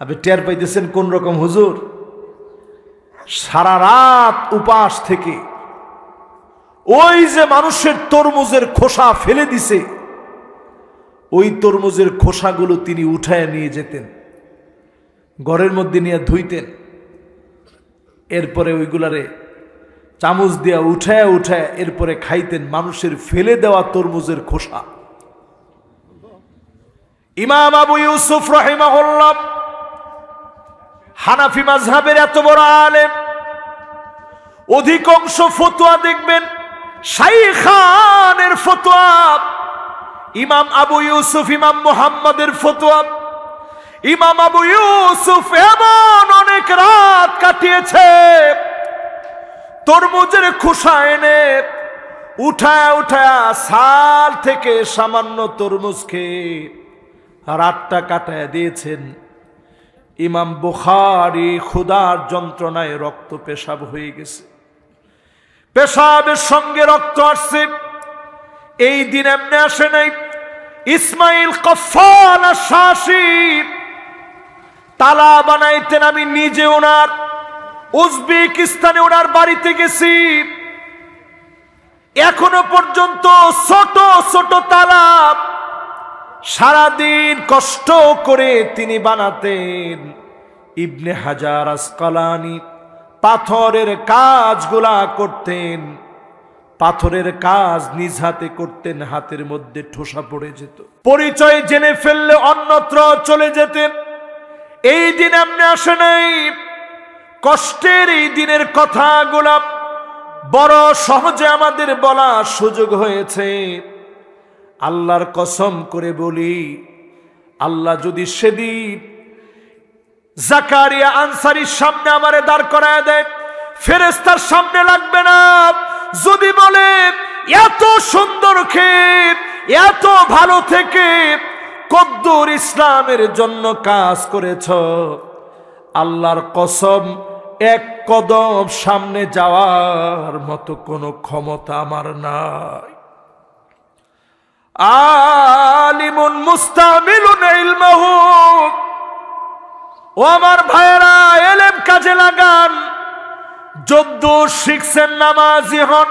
আপনি টের পাইতেছেন কোন রকম হুজুর? সারা রাত উপাস থেকে ওই যে মানুষের তরমুজের খোসা ফেলে দিছে, ওই তরমুজের খোসাগুলো তিনি উঠায় নিয়ে যেতেন, ঘরের মধ্যে নিয়ে ধুইতেন, এরপরে ওইগুলারে চামচ দিয়া উঠায় উঠায় এরপরে খাইতেন, মানুষের ফেলে দেওয়া তরমুজের খোসা। ইমাম আবু ইউসুফ রাহিমাহুল্লাহ হানাফি মাযহাবের এত বড় আলেম, অধিকাংশ ফতোয়া দেখবেন শাইখানের ফতোয়া, ইমাম আবু ইউসুফ ইমাম মুহাম্মাদের ফতোয়া। ইমাম আবু ইউসুফ এমন অনেক রাত কাটিয়েছে তরমুজের খোসা এনে উঠায় উঠায় সাল থেকে সামান্য তরমুজ খেয়ে রাতটা কাটায় দিয়েছেন। ইমাম বুখারী ক্ষুধার যন্ত্রণায় রক্ত পেশাব হয়ে গেছে, পেশাবের সঙ্গে রক্ত আসছে। এই দিন এমনি আসে নাই। ইসমাইল কফফাল আশ-শাশি তালা বানাইতেন, আমি নিজে ওনার উজবেকিস্তানে ওনার বাড়িতে গেছি, এখনো পর্যন্ত ছোট ছোট তালা সারাদিন কষ্ট করে তিনি বানাতেন। ইবনে হাজার আসকালানি পাথরের কাজগুলা করতেন, পাথরের কাজ নিজ হাতে করতেন, হাতের মধ্যে ঠোসা পড়ে যেত, পরিচয় জেনে ফেললে অন্যত্র চলে যেতেন। এই দিন এমনি আসে নাই, কষ্টের এই দিনের কথাগুলা বড় সহজে আমাদের বলার সুযোগ হয়েছে। আল্লাহর কসম করে বলি, আল্লাহ যদি সেদিন জাকারিয়া আনসারীর সামনে আমারে দাঁড় করায় দেয়, ফেরেশতার সামনে লাগবে না। যদি বলে এত সুন্দর ক্ষেত, এত ভালো থেকে কদ্দুর ইসলামের জন্য কাজ করেছ, আল্লাহর কসম এক কদম সামনে যাওয়ার মতো কোনো ক্ষমতা আমার নাই। আলিমুন মুস্তামিলুন ইলমাহু, ও আমার ভাইয়েরা, এলেম কাজে লাগান। যদ্দ শিখছেন, নামাজি হন।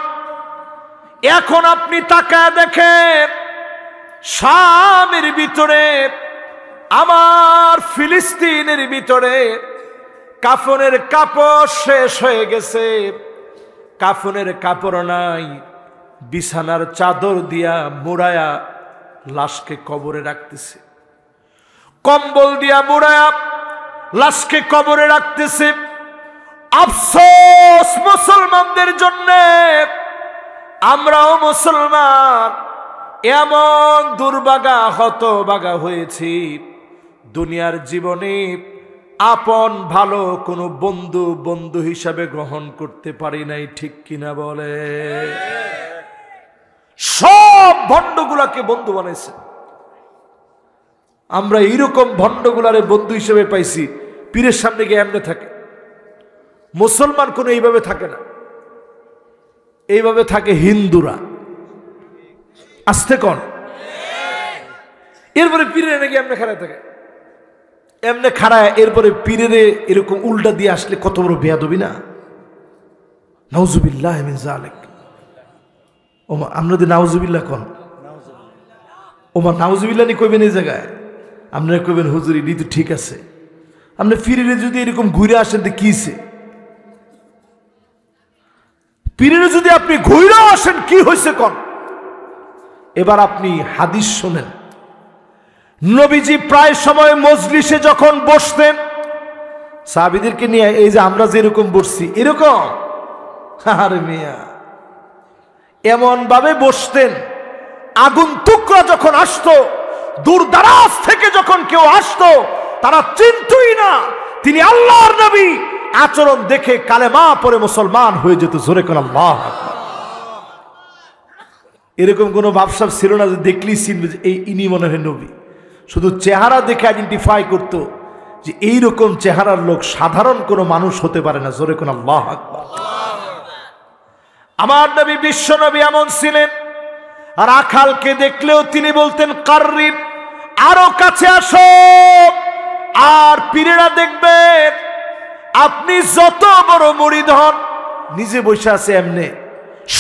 এখন আপনি তাকায় দেখেন, শামের ভিতরে, আমার ফিলিস্তিনের ভিতরে কাফনের কাপড় শেষ হয়ে গেছে, কাফনের কাপড় নাই, বিছানার চাদর দিয়া মুড়ায়া লাশকে কবরে রাখতেছে, কম্বল দিয়া মুড়ায়া লাশকে কবরে রাখতেছে। আফসোস মুসলমানদের জন্য, আমরাও মুসলমান এমন দুর্ভাগা হতভাগা হয়েছি, দুনিয়ার জীবনে আপন ভালো কোনো বন্ধু বন্ধু হিসাবে গ্রহণ করতে পারি নাই, ঠিক কিনা বলে? সব ভণ্ডগুলাকে বন্ধু বানাইছে। আমরা এইরকম ভণ্ডগুলারে বন্ধু হিসেবে পাইছি, পীরের সামনে গিয়ে এমনি থাকে। মুসলমান কোনো এইভাবে থাকে না, এইভাবে থাকে হিন্দুরা। আসতে কন, এরপরে পীরের নাকি এমনি খাড়ায় থাকে, এমনি খাড়ায়, এরপরে পীরের এরকম উল্টা দিয়ে আসলে কত বড় বেয়াদবি না? নাউজুবিল্লাহ মিন যালিক। ওমা আমরা যদি নাউজুবিল্লাহ কন, ওমা নাউজুবিল্লাহ নি কইবেন এই জায়গায়, আপনারা কইবেন হুজুর এটি তো ঠিক আছে। আপনি পীরের যদি এরকম ঘুরে আসেন তো কিছে? পীরের যদি আপনি ঘুরে আসেন কি হয়েছে কন? এবার আপনি হাদিস শোনেন। নবীজি প্রায় সময় মজলিসে যখন বসতেন, সাহাবীদেরকে নিয়ে এই যে আমরা যেরকম বসছি এরকম, আরে মিয়া, এমন ভাবে বসতেন, আগন্তুকরা যখন আসতো, দূর দারাজ থেকে যখন কেউ আসতো, তারা চিনতই না তিনি আল্লাহর নবী। আচরণ দেখে কালেমা পড়ে মুসলমান হয়ে যেত। জোরে কোন আল্লাহু আকবার। এরকম কোনো ভাবসাব ছিল না যে দেখলেই চিনবে যে এই ইনি মনে হয় নবী। শুধু চেহারা দেখে আইডেন্টিফাই করতো যে এইরকম চেহারার লোক সাধারণ কোনো মানুষ হতে পারে না। জোরে কোন আল্লাহু আকবার। আমার নবী বিশ্ব নবী এমন ছিলেন, রাখালকে দেখলেও তিনি বলতেন কাররিব, আরো কাছে আসো। আর পীরেরা দেখবেন আপনি যত বড় মুরিদ হন, নিজে বসে আছে এমনে,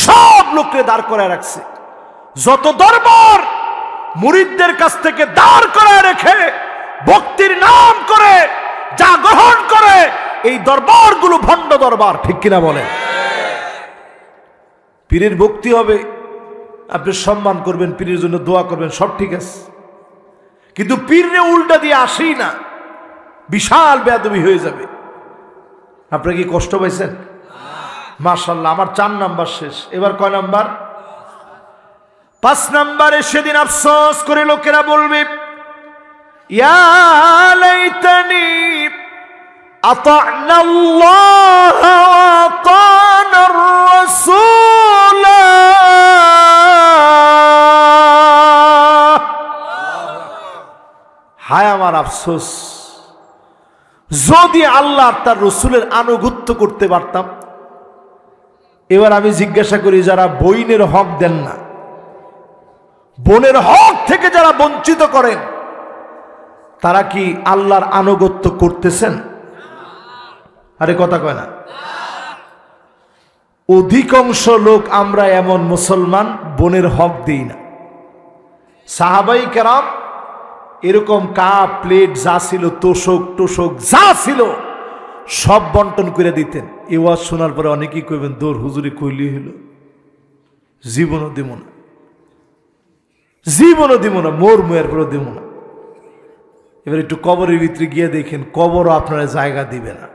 সব লোককে দাঁড় করায় রাখছে। যত দরবার মুরিদদের কাছ থেকে দাঁড় করায় রেখে ভক্তির নাম করে যা গ্রহণ করে, এই দরবারগুলো ভণ্ড দরবার, ঠিক কিনা বলেন? পীরের ভক্তি হবে, আপনি সম্মান করবেন, পীরের জন্য দোয়া করবেন, সব ঠিক আছে। কিন্তু পীরে উল্টা দিয়ে আসেই না, বিশাল বেয়াদবি হয়ে যাবে। আপনারা কি কষ্ট পাইছেন? মাশাআল্লাহ, আমার 4 নাম্বার শেষ। এবার কয় নাম্বার? 5 নাম্বারে সেদিন আফসোস করে লোকেরা বলবে, ইয়া লাইতানি আতা'না আল্লাহ ওয়া আতা'না আর-রাসূল। হায় আমার আফসোস, যদি আল্লাহ তার রসুলের আনুগত্য করতে পারতাম। এবার আমি জিজ্ঞাসা করি, যারা বইনের হক দেন না, বোনের হক থেকে যারা বঞ্চিত করেন, তারা কি আল্লাহর আনুগত্য করতেছেন? আরে কথা কয় না। অধিকাংশ লোক আমরা এমন মুসলমান বোনের হক দিই না। সাহাবাই কেরাম এরকম কাপ প্লেট যা ছিল, তোষক টোষক যা ছিল সব বন্টন করে দিতেন। এ ওয়াজ শোনার পরে অনেকেই কইবেন, দৌড় হুজুরি কইলি হলো, জীবনও দিব না, জীবনও দিব না, মোর মুয়ের পরেও দিব না। এবার একটু কবরের ভিতরে গিয়ে দেখেন, কবরও আপনারা জায়গা দিবে না,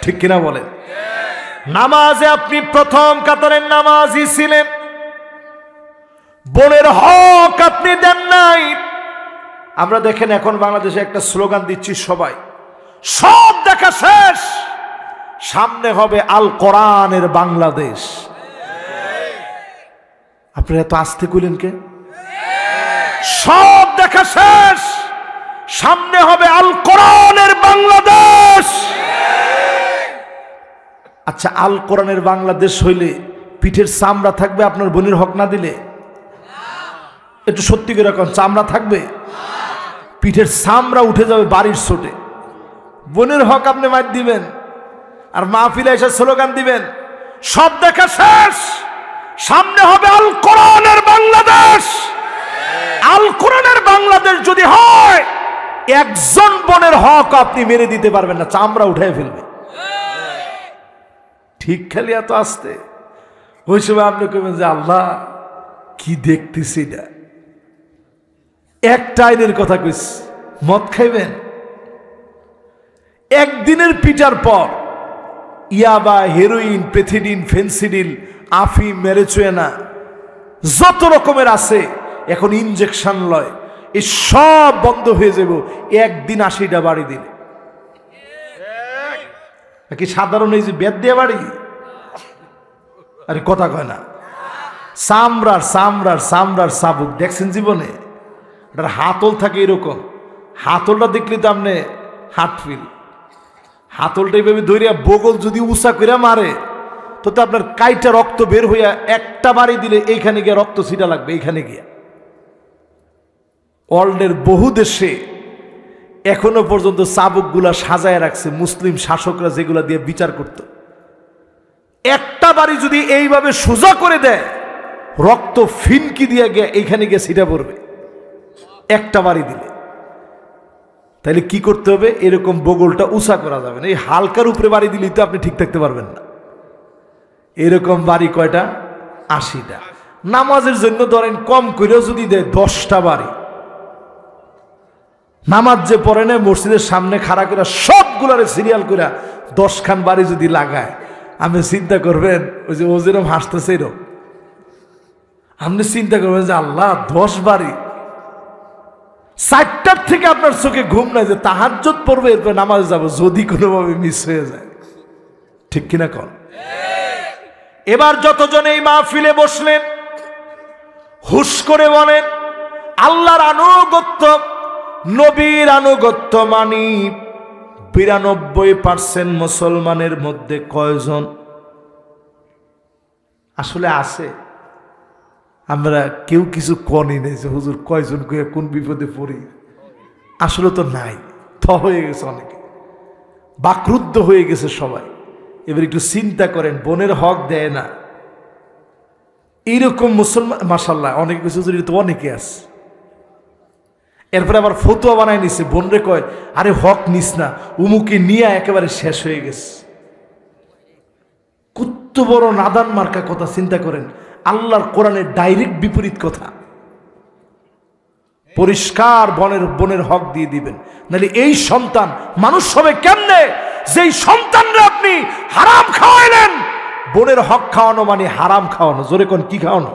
ঠিক কিনা বলেন? নামাজে আপনি প্রথম কাতারের নামাজই ছিলেন, বোনের হক আপনি দেন নাই। আমরা দেখেন এখন বাংলাদেশে একটা স্লোগান দিচ্ছি সবাই, সব দেখা শেষ, সামনে হবে আল কোরআনের বাংলাদেশ। আপনারা এত আস্তে কইলেন কে? সব দেখা শেষ, সামনে হবে আল কোরআনের বাংলাদেশ। আচ্ছা, আল কোরআনের বাংলাদেশ হইলে পিঠের চামড়া থাকবে আপনার বোনের হক না দিলে? একটু সত্যি করে রাখুন, চামড়া থাকবে? পিঠের চামড়া উঠে যাবে বাড়ির ছোটে। বোনের হক আপনি মার দিবেন আর মাহফিলে এসে স্লোগান দিবেন, সব দেখা শেষ, সামনে হবে আল কোরআনের বাংলাদেশ। আল কোরআনের বাংলাদেশ যদি হয়, একজন বোনের হক আপনি মেরে দিতে পারবেন না, চামড়া উঠাই ফেলবে। ঠিক খালি এত আসতে ওই সময় আপনি কইবেন যে আল্লাহ কি দেখতেছি না। একটা আইনের কথা কইস, মদ খাইবেন, একদিনের পিটার পর ইয়াবা, হেরোইন, পেথিডিন, ফেন্সিডিল, আফিম, ম্যারিজুয়ানা যত রকমের আছে এখন ইনজেকশন লয়, এই সব বন্ধ হয়ে যাব একদিন 80টা বাড়ি দিলে। কি সাধারণ এই যে বেদ দিয়ে বাড়ি? আরে কথা কয় না, চামড়ার চামড়ার চামড়ার চাবুক দেখছেন জীবনে? এটার হাতল থাকে এরকম, হাতলটা দেখলে তো আপনি হার্ট ফিল, হাতলটা এইভাবে ধরিয়া বগল যদি উঁচা করে মারে তো আপনার কাইটা রক্ত বের হইয়া একটা বাড়ি দিলে এইখানে গিয়ে রক্ত ছিটা লাগবে, এইখানে গিয়া। ওয়ার্ল্ডের বহু দেশে এখনো পর্যন্ত চাবুকগুলা সাজায় রাখছে মুসলিম শাসকরা, যেগুলা দিয়ে বিচার করত। একটা বাড়ি যদি এইভাবে সোজা করে দেয়, রক্ত ফিনকি দিয়ে গিয়ে এইখানে গিয়ে ছিটা পড়বে একটা বাড়ি দিলে। তাহলে কি করতে হবে? এরকম বগলটা উঁচা করা যাবে না, এই হালকার উপরে বাড়ি দিলেই তো আপনি ঠিক থাকতে পারবেন না। এরকম বাড়ি কয়টা? 80টা। নামাজের জন্য ধরেন কম করেও যদি দেয় 10টা বাড়ি, নামাজ যে পড়ে নেয় মসজিদের সামনে খাড়া করে সবগুলারে সিরিয়াল করে 10 খান বাড়ি যদি লাগায়, আপনি চিন্তা করবেন ওই যে ও যেরকম হাসতেছে এরকম, আপনি চিন্তা করবেন যে আল্লাহ 10 বাড়ি। 4টার থেকে আপনার চোখে ঘুম নাই যে তাহাজ্জুদ পড়বে, এরপর নামাজ যাবো, যদি কোনোভাবে মিস হয়ে যায়। ঠিক কিনা কন? এবার যতজন এই মাহফিলে বসলেন হুশ করে বলেন, আল্লাহর আনুগত্য, নবীর আনুগত্য মানি 92% মুসলমানের মধ্যে কয়জন আসলে আছে? আমরা কেউ কিছু কনি নেই যে হুজুর কয়জন কয়ে কোন বিপদে পড়ি, আসলে তো নাই, থ হয়ে গেছে, অনেকে বাকরুদ্ধ হয়ে গেছে সবাই। এবার একটু চিন্তা করেন, বোনের হক দেয় না এইরকম মুসলমান, মাশাআল্লাহ অনেক কিছু তো অনেকে আছে। এরপরে আবার ফতুয়া বানায় নিছে, বোনরে কয় আরে হক নিস না, উমুকে নিয়ে একেবারে শেষ হয়ে গেছে। কত বড় নাদান মার্কা কথা, চিন্তা করেন, আল্লাহর কোরআনের ডাইরেক্ট বিপরীত কথা। পরিষ্কার বোনের হক দিয়ে দিবেন, নাহলে এই সন্তান মানুষ হবে কেমনে? যেই সন্তানরা আপনি হারাম খাওয়াইলেন। বোনের হক খাওয়ানো মানে হারাম খাওয়ানো। জোরে কোন কি খাওয়ানো?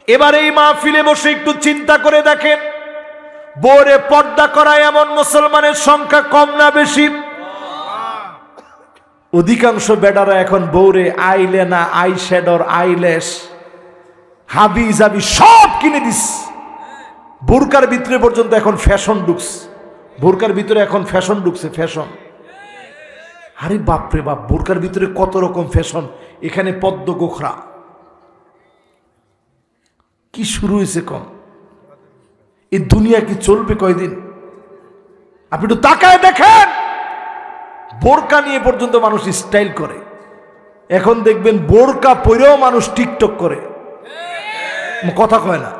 এবার এই মাহফিলে বসে একটু চিন্তা করে দেখেন, বোরে পর্দা করা এমন মুসলমানের সংখ্যা কম না বেশি? অধিকাংশ বেডারা এখন বউরে আইলেনা, আই শ্যাডোর, আইল্যাশ, হাবি জাবি সব কিনে দিস। বোরকার ভিতরে পর্যন্ত এখন ফ্যাশন ঢুকছে, বোরকার ভিতরে এখন ফ্যাশন ঢুকছে, ফ্যাশন। আরে বাপরে বাপ, বোরকার ভিতরে কত রকম ফ্যাশন। এখানে পদ্ম গোখরা কি শুরু হয়েছে কম? এই দুনিয়া কি চলবে কয়দিন? আপনি একটু তাকায় দেখেন, বোরকা নিয়ে পর্যন্ত মানুষ স্টাইল করে। এখন দেখবেন বোরকা পরেও মানুষ টিকটক করে, কথা কয় না।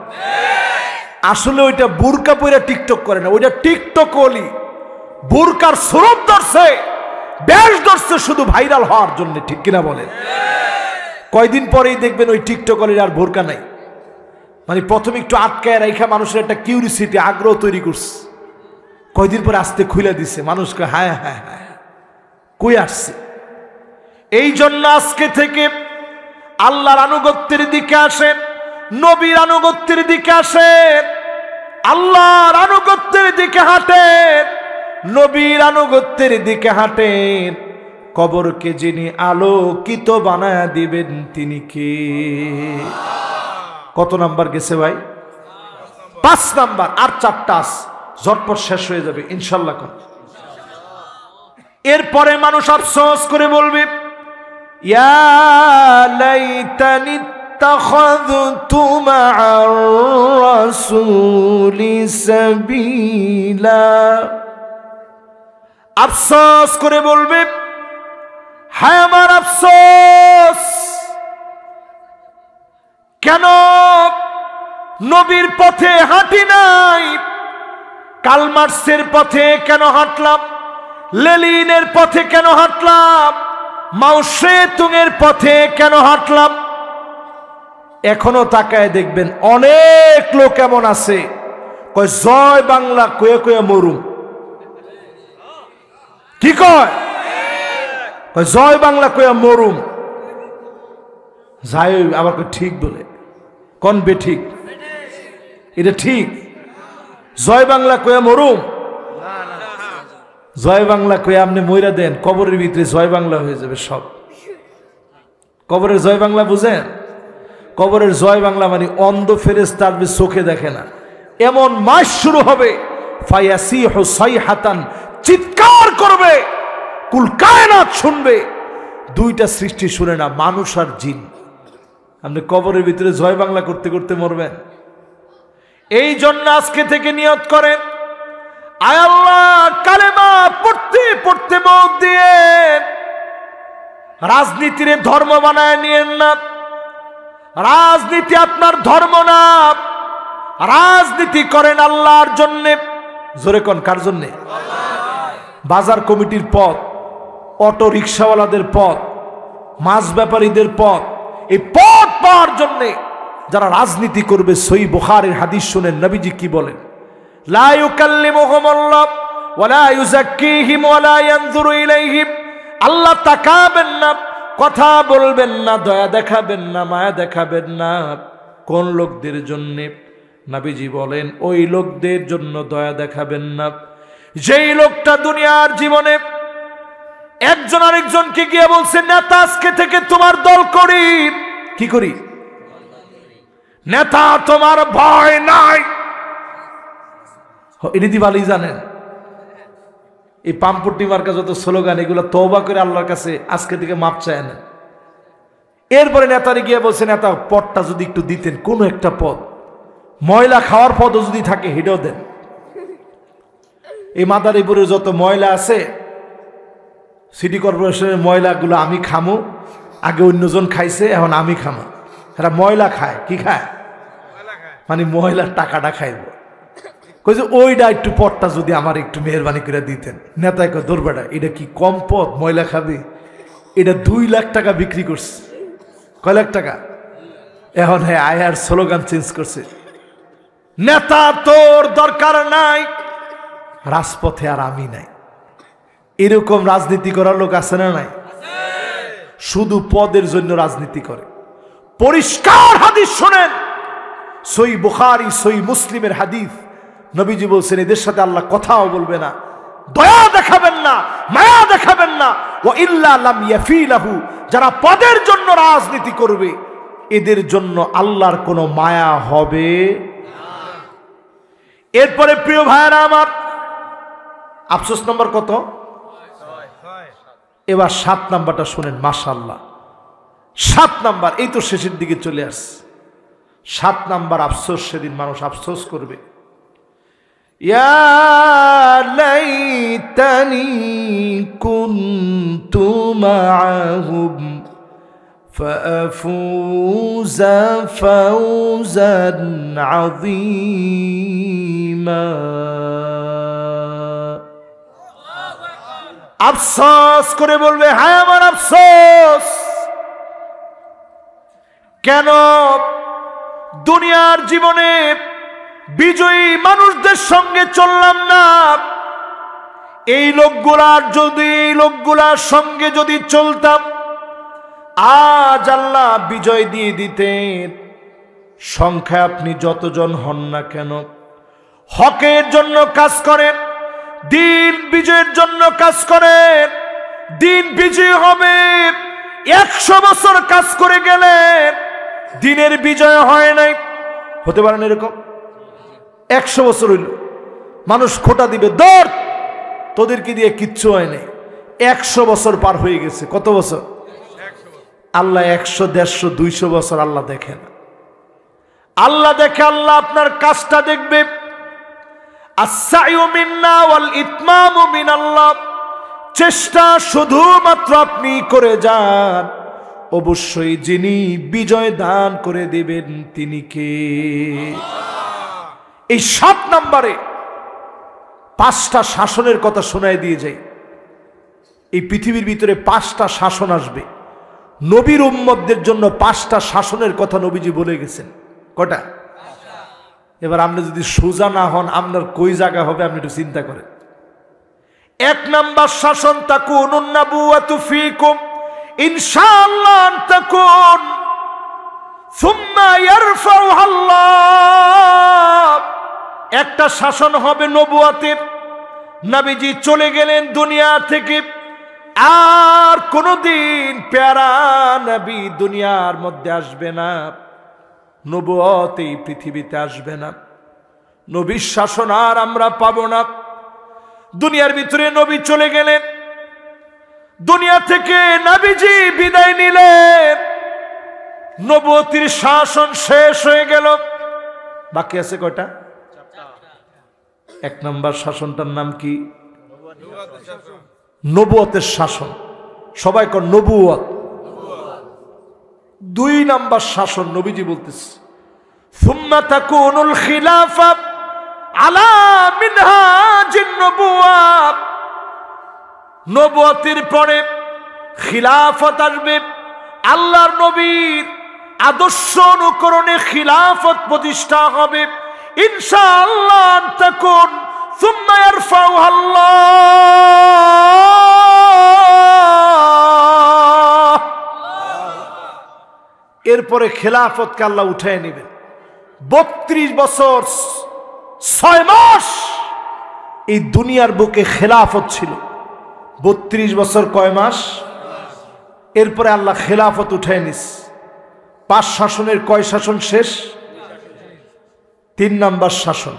আসলে ওইটা বুরকা পরে টিকটক করে না, ওইটা টিকটক ওলি বুরকার স্বরূপ ধরছে, বেশ ধরছে শুধু ভাইরাল হওয়ার জন্য। ঠিক কিনা বলেন? কয়দিন পরেই দেখবেন ওই টিকটক ওলির আর বোরকা নাই। মানে প্রথমে একটু আটকায় রাখা মানুষের একটা কিউরিসিটি, আগ্রহ তৈরি করছে, কয়দিন পরে আস্তে খুলে দিছে, মানুষকে হায় হায় হায় কই আসছে। এই জন্য আজকে থেকে আল্লাহর আনুগত্যের দিকে আসেন, নবীর আনুগত্যের দিকে আসেন, আল্লাহর আনুগত্যের দিকে হাঁটেন, নবীর আনুগত্যের দিকে হাঁটেন। কবরকে যিনি আলোকিত বানায়া দিবেন তিনি কে? কত নাম্বার গেছে ভাই? 5 নাম্বার। আর 4টা ঝটপট শেষ হয়ে যাবে ইনশাল্লাহ। এরপরে মানুষ আফসোস করে বলবে, ইয়া লাইতানি ইত্তাখাযতু মা'আর রাসূলি সাবিলা। আফসোস করে বলবে, হায় আমার আফসোস, কেন নবীর পথে হাঁটি নাই? কালমার্সের পথে কেন হাঁটলাম? লেলিনের পথে কেন হাঁটলাম? মাও সেতুংয়ের পথে কেন হাঁটলাম? এখনো তাকায় দেখবেন অনেক লোক এমন আছে কয় জয় বাংলা কয়ে কয়ে মরুম। কি কয়? জয় বাংলা কয়ে মরুম। যাই আবার ঠিক বলে কোন বে ঠিক? এটা ঠিক? জয় বাংলা কয়ে মরুম? জয় বাংলা কয়ে আপনি মইরা দেন, কবরের ভিতরে জয় বাংলা হয়ে যাবে সব। কবরের জয় বাংলা বুঝেন? কবরের জয় বাংলা মানে অন্ধ ফেরেশতা আসবে, চোখে দেখে না, এমন মাস শুরু হবে, ফায়াসিহু সাইহাতান, চিৎকার করবে, কুল কায়নাত শুনবে। 2টা সৃষ্টি শুনে না, মানুষ আর জিন। আপনি কবরের ভিতরে জয় বাংলা করতে করতে মরবেন। এই জন্য আজকে থেকে নিয়ত করেন, আয় আল্লাহ কালেমা পড়তে পড়তে মুখ দিয়ে রাজনীতির ধর্ম বানায় নিয়েন না। রাজনীতি আপনার ধর্ম না। রাজনীতি করেন আল্লাহর জন্যে। জোরে কোন কার জন্যে? বাজার কমিটির পদ, অটো রিক্সাওয়ালাদের পদ, মাছ ব্যাপারীদের পদ, এই পদ পাওয়ার জন্যে যারা রাজনীতি করবে, সহিহ বুখারীর হাদিস শুনেন, নবীজি কি বলেন? লা ইউকাল্লিমুহুমুল্লাহ ওয়ালা ইউযাক্কিহিম ওয়ালা ইয়ানজুরু ইলাইহিম। আল্লাহ তাকাবেন না, কথা বলবেন না, দয়া দেখাবেন না, মায়া দেখাবেন না। কোন লোকদের জন্য? নবীজি বলেন ওই লোকদের জন্য দয়া দেখাবেন না যেই লোকটা দুনিয়ার জীবনে একজন আরেকজনকে গিয়ে বলছে, নেতা আজকে থেকে তোমার দল করি। কি করি? নেতা তোমার ভয় নাই। এটি ভালোই জানেন, এই পাম্পটি মার্কা যত স্লোগান, এগুলো তওবা করে আল্লাহর কাছে আজকে থেকে মাপ চায় না। এরপরে নেতারে গিয়ে বলছে, নেতা পদটা যদি একটু দিতেন, কোনো একটা পদ, ময়লা খাওয়ার পদও যদি থাকে হেঁটেও দেন। এই মাদারীপুরের যত ময়লা আছে, সিটি কর্পোরেশনের ময়লাগুলো আমি খামো, আগে অন্যজন খাইছে, এখন আমি খামো। এরা ময়লা খায়। কি খায়? মানে ময়লার টাকাটা খাইব। কইছে ওইটা একটু পদটা যদি আমার একটু মেহরবানি করে দিতেন। নেতায় কয়, দৌড়বেটা, এটা কি কম পদ ময়লা খাবে? এটা 2 লাখ টাকা বিক্রি করছে। কয় লাখ টাকা? এখন হ্যাঁ আয়ার স্লোগান চেঞ্জ করছে, নেতা তোর দরকার নাই, রাজপথে আর আমি নাই। এরকম রাজনীতি করার লোক আছে না নাই? শুধু পদের জন্য রাজনীতি করে। পরিষ্কার হাদিস শুনেন, সহিহ বুখারী সহিহ মুসলিমের হাদিস। নবীজি বলছেন এদের সাথে আল্লাহ কথাও বলবে না, দয়া দেখাবেন না, মায়া দেখাবেন না। ওয়া ইল্লা লাম ইয়াফিলাহু, যারা পদের জন্য রাজনীতি করবে এদের জন্য আল্লাহর কোনো মায়া হবে না। এরপরে প্রিয় ভাইরা আমার, আফসোস নম্বর কত? এবার 7 নাম্বারটা শুনেন। মাশাআল্লাহ, 7 নাম্বার, এই তো শেষের দিকে চলে আসছে। 7 নাম্বার আফসোস, সেদিন মানুষ আফসোস করবে, ইয়া লাইতানি কুনতু মাআহুম فأفوز فوزا عظيما আফসোস করে বলবে, হ্যাঁ আমার আফসোস, কেন দুনিয়ার জীবনে বিজয়ী মানুষদের সঙ্গে চললাম না। এই লোকগুলার সঙ্গে যদি চলতাম, আজ আল্লাহ বিজয় দিয়ে দিতেন। সংখ্যা আপনি যতজন হন না কেন, হকের জন্য কাজ করেন, দিন বিজয়ের জন্য কাজ করেন, দিন বিজয় হবে। 100 বছর কাজ করে গেলেন, দিনের বিজয় হয় নাই, হতে পারে না এরকম? 100 বছর হইল, মানুষ খোটা দিবে, দৌড়, তোদেরকে দিয়ে কিচ্ছু হয় নাই। 100 বছর পার হয়ে গেছে। কত বছর? আল্লাহ 100, 150, 200 বছর আল্লাহ দেখে না। আল্লাহ দেখে, আল্লাহ আপনার কাজটা দেখবে। আস-সাইয়ু মিন্না ওয়াল ইতমামু মিনাল্লাহ, চেষ্টা শুধুমাত্র আপনি করে যান, অবশ্যই যিনি বিজয় দান করে দিবেন তিনি কে? এই 7 নম্বরে 5টা শাসনের কথা শোনায় দিয়ে যাই। এই পৃথিবীর ভিতরে 5টা শাসন আসবে। নবীর উম্মতদের জন্য 5টা শাসনের কথা নবীজি বলে গেছেন। কটা? এবার আপনি যদি সোজা না হন, আপনার কই জায়গা হবে আপনি একটু চিন্তা করেন। 1 নাম্বার শাসন, তাকুনুন নাবুওয়াতু ফীকুম ইনশাআল্লাহ তাকুন সুম্মা ইয়ারফাউহা আল্লাহ। একটা শাসন হবে নবুয়াতের, নবীজি চলে গেলেন দুনিয়া থেকে, আর কোনদিন প্যারা নবী দুনিয়ার মধ্যে আসবে না, নবুয়ত এই পৃথিবীতে আসবে না, নবীর শাসন আর আমরা পাবো না। দুনিয়ার ভিতরে নবী চলে গেলেন, দুনিয়া থেকে নবীজি বিদায় নিলেন, নবুয়তের শাসন শেষ হয়ে গেল। বাকি আছে কয়টা? 1 নম্বর শাসনটার নাম কি? নবুয়তের শাসন। সবাই কর নবুয়ত। 2 নম্বর শাসন নবীজি বলতেছে, সুম্মা তাকুনুল খিলাফা আলা মিনহাজিন নবুওয়াত। নবুয়তের পরে খিলাফত আসবে, আল্লাহর নবীর আদর্শ অনুকরণে খিলাফত প্রতিষ্ঠা হবে ইনশাআল্লাহ। তাকুন সুম্মা ইয়ারফাউহা আল্লাহ। এরপরে খেলাফতকে আল্লাহ উঠায় নেবেন। 32 বছর 6 মাস এই দুনিয়ার বুকে খেলাফত ছিল। 32 বছর কয় মাস? এরপরে আল্লাহ খেলাফত উঠায় নিস। 5 শাসনের কয় শাসন শেষ? 3 নম্বর শাসন,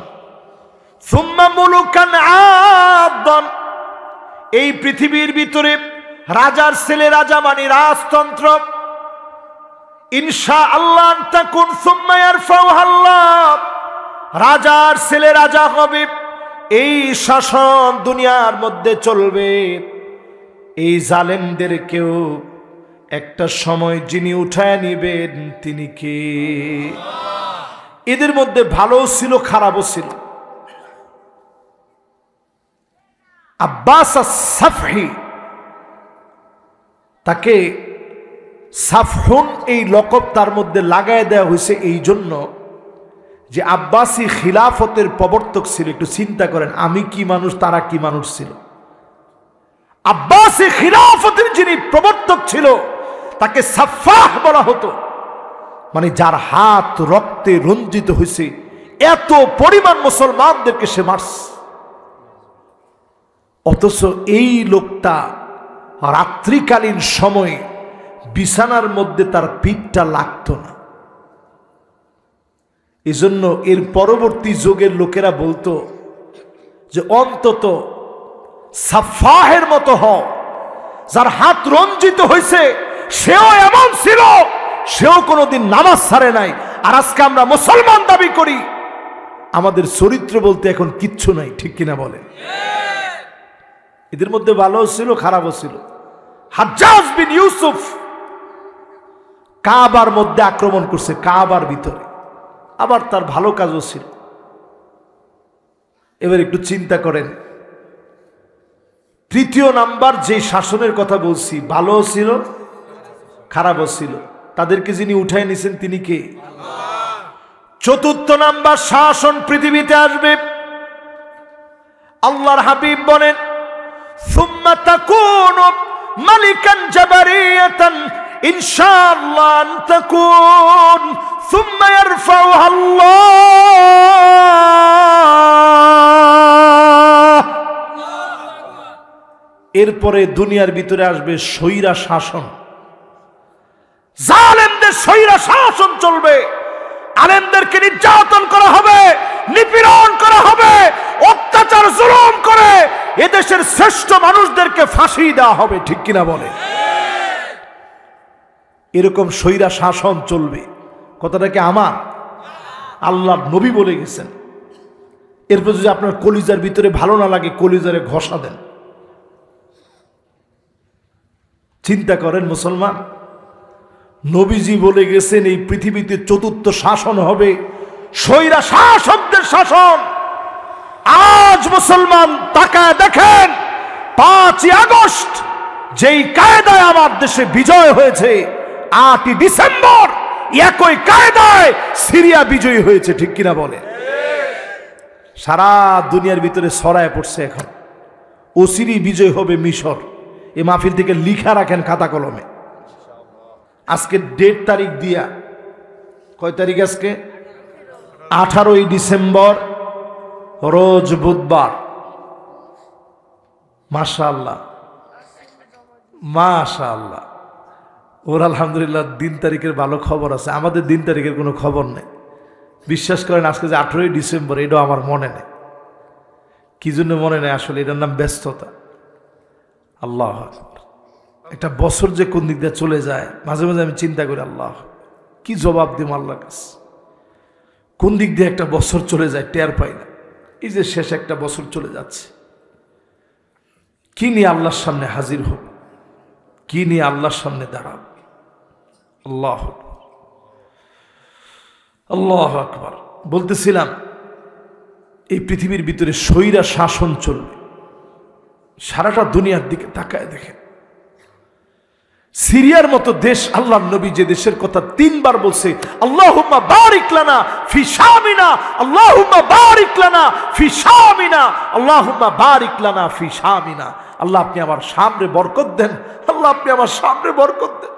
সুম্মা মুলুকান আদন। এই পৃথিবীর ভিতরে রাজার ছেলে রাজা মানে রাজতন্ত্র। ইনশাআল্লাহ তাকুন সুম্মা ইয়ারফাউহা আল্লাহ। রাজার ছেলে রাজা হবে, এই শাসন দুনিয়ার মধ্যে চলবে। এই জালেমদেরকেও একটা সময় যিনি উঠায় নিবেন তিনি কে? এদের মধ্যে ভালো ছিল, খারাপও ছিল। আব্বাস আস-সাফহি, তাকে সাফহুন এই লকব তার মধ্যে লাগায় দেওয়া হয়েছে এই জন্য যে আব্বাসী খিলাফতের প্রবর্তক ছিল। একটু চিন্তা করেন, আমি কি মানুষ, তারা কি মানুষ ছিল। আব্বাসী খিলাফতের যিনি প্রবর্তক ছিল তাকে সাফাহ বলা হতো, মানে যার হাত রক্তে রঞ্জিত হয়েছে, এত পরিমাণ মুসলমানদেরকে সে মারছে। অথচ এই লোকটা রাত্রিকালীন সময়ে বিছানার মধ্যে তার পিঠটা লাগতো না। এজন্য এর পরবর্তী যুগের লোকেরা বলতো যে অন্তত সাফাহের মতো হও, যার হাত রঞ্জিত হয়েছে সেও এমন ছিল, সেও কোনোদিন নামাজ ছাড়ে নাই। আর আজকে আমরা মুসলমান দাবি করি, আমাদের চরিত্র বলতে এখন কিচ্ছু নাই, ঠিক কিনা বলেন? এদের মধ্যে ভালো ছিল, খারাপও ছিল। হাজ্জাজ বিন ইউসুফ কাবার মধ্যে আক্রমণ করছে, কাবার ভিতরে, আবার তার ভালো কাজও ছিল। এবার একটু চিন্তা করেন, তৃতীয় নাম্বার যে শাসনের কথা বলছি, ভালোও ছিল খারাপও ছিল, তাদেরকে যিনি উঠায় নিছেন তিনি কে? চতুর্থ নাম্বার শাসন পৃথিবীতে আসবে। আল্লাহর হাবিব বলেন, সুম্মা তাকুনু মালিকান জাবারিয়াতান ইনশাআল্লাহ আন তাকুন সুম্মা ইয়ারফাউহা আল্লাহ। এরপরে দুনিয়ার ভিতরে আসবে স্বৈরা শাসন, জালেমদের স্বৈরা শাসন চলবে, আলেমদেরকে নির্যাতন করা হবে, নিপীড়ন করা হবে, অত্যাচার জুলুম করে এদেশের শ্রেষ্ঠ মানুষদেরকে ফাঁসি দেওয়া হবে, ঠিক কিনা বলে? এরকম স্বৈরা শাসন চলবে। কথাটা কি আমার? আল্লাহর নবী বলে গেছেন। এরপর যদি আপনার কলিজার ভিতরে ভালো না লাগে, কলিজারে ঘষা দেন। চিন্তা করেন মুসলমান, নবীজি বলে গেছেন এই পৃথিবীতে চতুর্থ শাসন হবে স্বৈরা শাসকদের শাসন। আজ মুসলমান তাকায় দেখেন, 5ই আগস্ট যেই কায়দায় আমার দেশে বিজয় হয়েছে, 8ই ডিসেম্বর একই কায়দায় সিরিয়া বিজয়ী হয়েছে, ঠিক কিনা বলে? সারা দুনিয়ার ভিতরে ছড়ায় পড়ছে এখন, অচিরি বিজয় হবে মিশর। এই মাহফিল থেকে লিখা রাখেন খাতা কলমে। আজকে ডেট তারিখ দিয়া, কয় তারিখ আজকে? 18ই ডিসেম্বর, রোজ বুধবার। মাশাআল্লাহ মাশাআল্লাহ, ওর আলহামদুলিল্লাহ দিন তারিখের ভালো খবর আছে, আমাদের দিন তারিখের কোনো খবর নেই। বিশ্বাস করেন আজকে যে 18ই ডিসেম্বর, এটাও আমার মনে নেই। কি জন্য মনে নেই? আসলে এটার নাম ব্যস্ততা। আল্লাহ আকবার। একটা বছর যে কোন দিক দিয়ে চলে যায়, মাঝে মাঝে আমি চিন্তা করি, আল্লাহ কি জবাব দিব আল্লাহর কাছে। কোন দিক দিয়ে একটা বছর চলে যায় টের পাই না। এই যে শেষ একটা বছর চলে যাচ্ছে, কি নিয়ে আল্লাহর সামনে হাজির হব, কি নিয়ে আল্লাহর সামনে দাঁড়াব? আল্লাহ আল্লাহ আকবার। বলতেছিলাম এই পৃথিবীর ভিতরে স্বৈরা শাসন চলবে। সারাটা দুনিয়ার দিকে তাকায় দেখেন, সিরিয়ার মতো দেশ, আল্লাহর নবী যে দেশের কথা 3 বার বলছে, আল্লাহুম্মা বারিক লানা ফি শামিনা, আল্লাহুম্মা বারিক লানা ফি শামিনা, আল্লাহুম্মা বারিক লানা ফি শামিনা। আল্লাহ আপনি আমার সামনে বরকত দেন, আল্লাহ আপনি আমার সামনে বরকত দেন।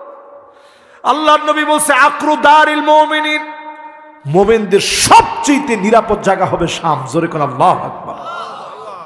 আল্লাহর নবী বলছে, আকরু দারিল মুমিনিন, মুমিনদের সবচেয়ে নিরাপদ জায়গা হবে শাম। জোরে কোন আল্লাহু আকবার।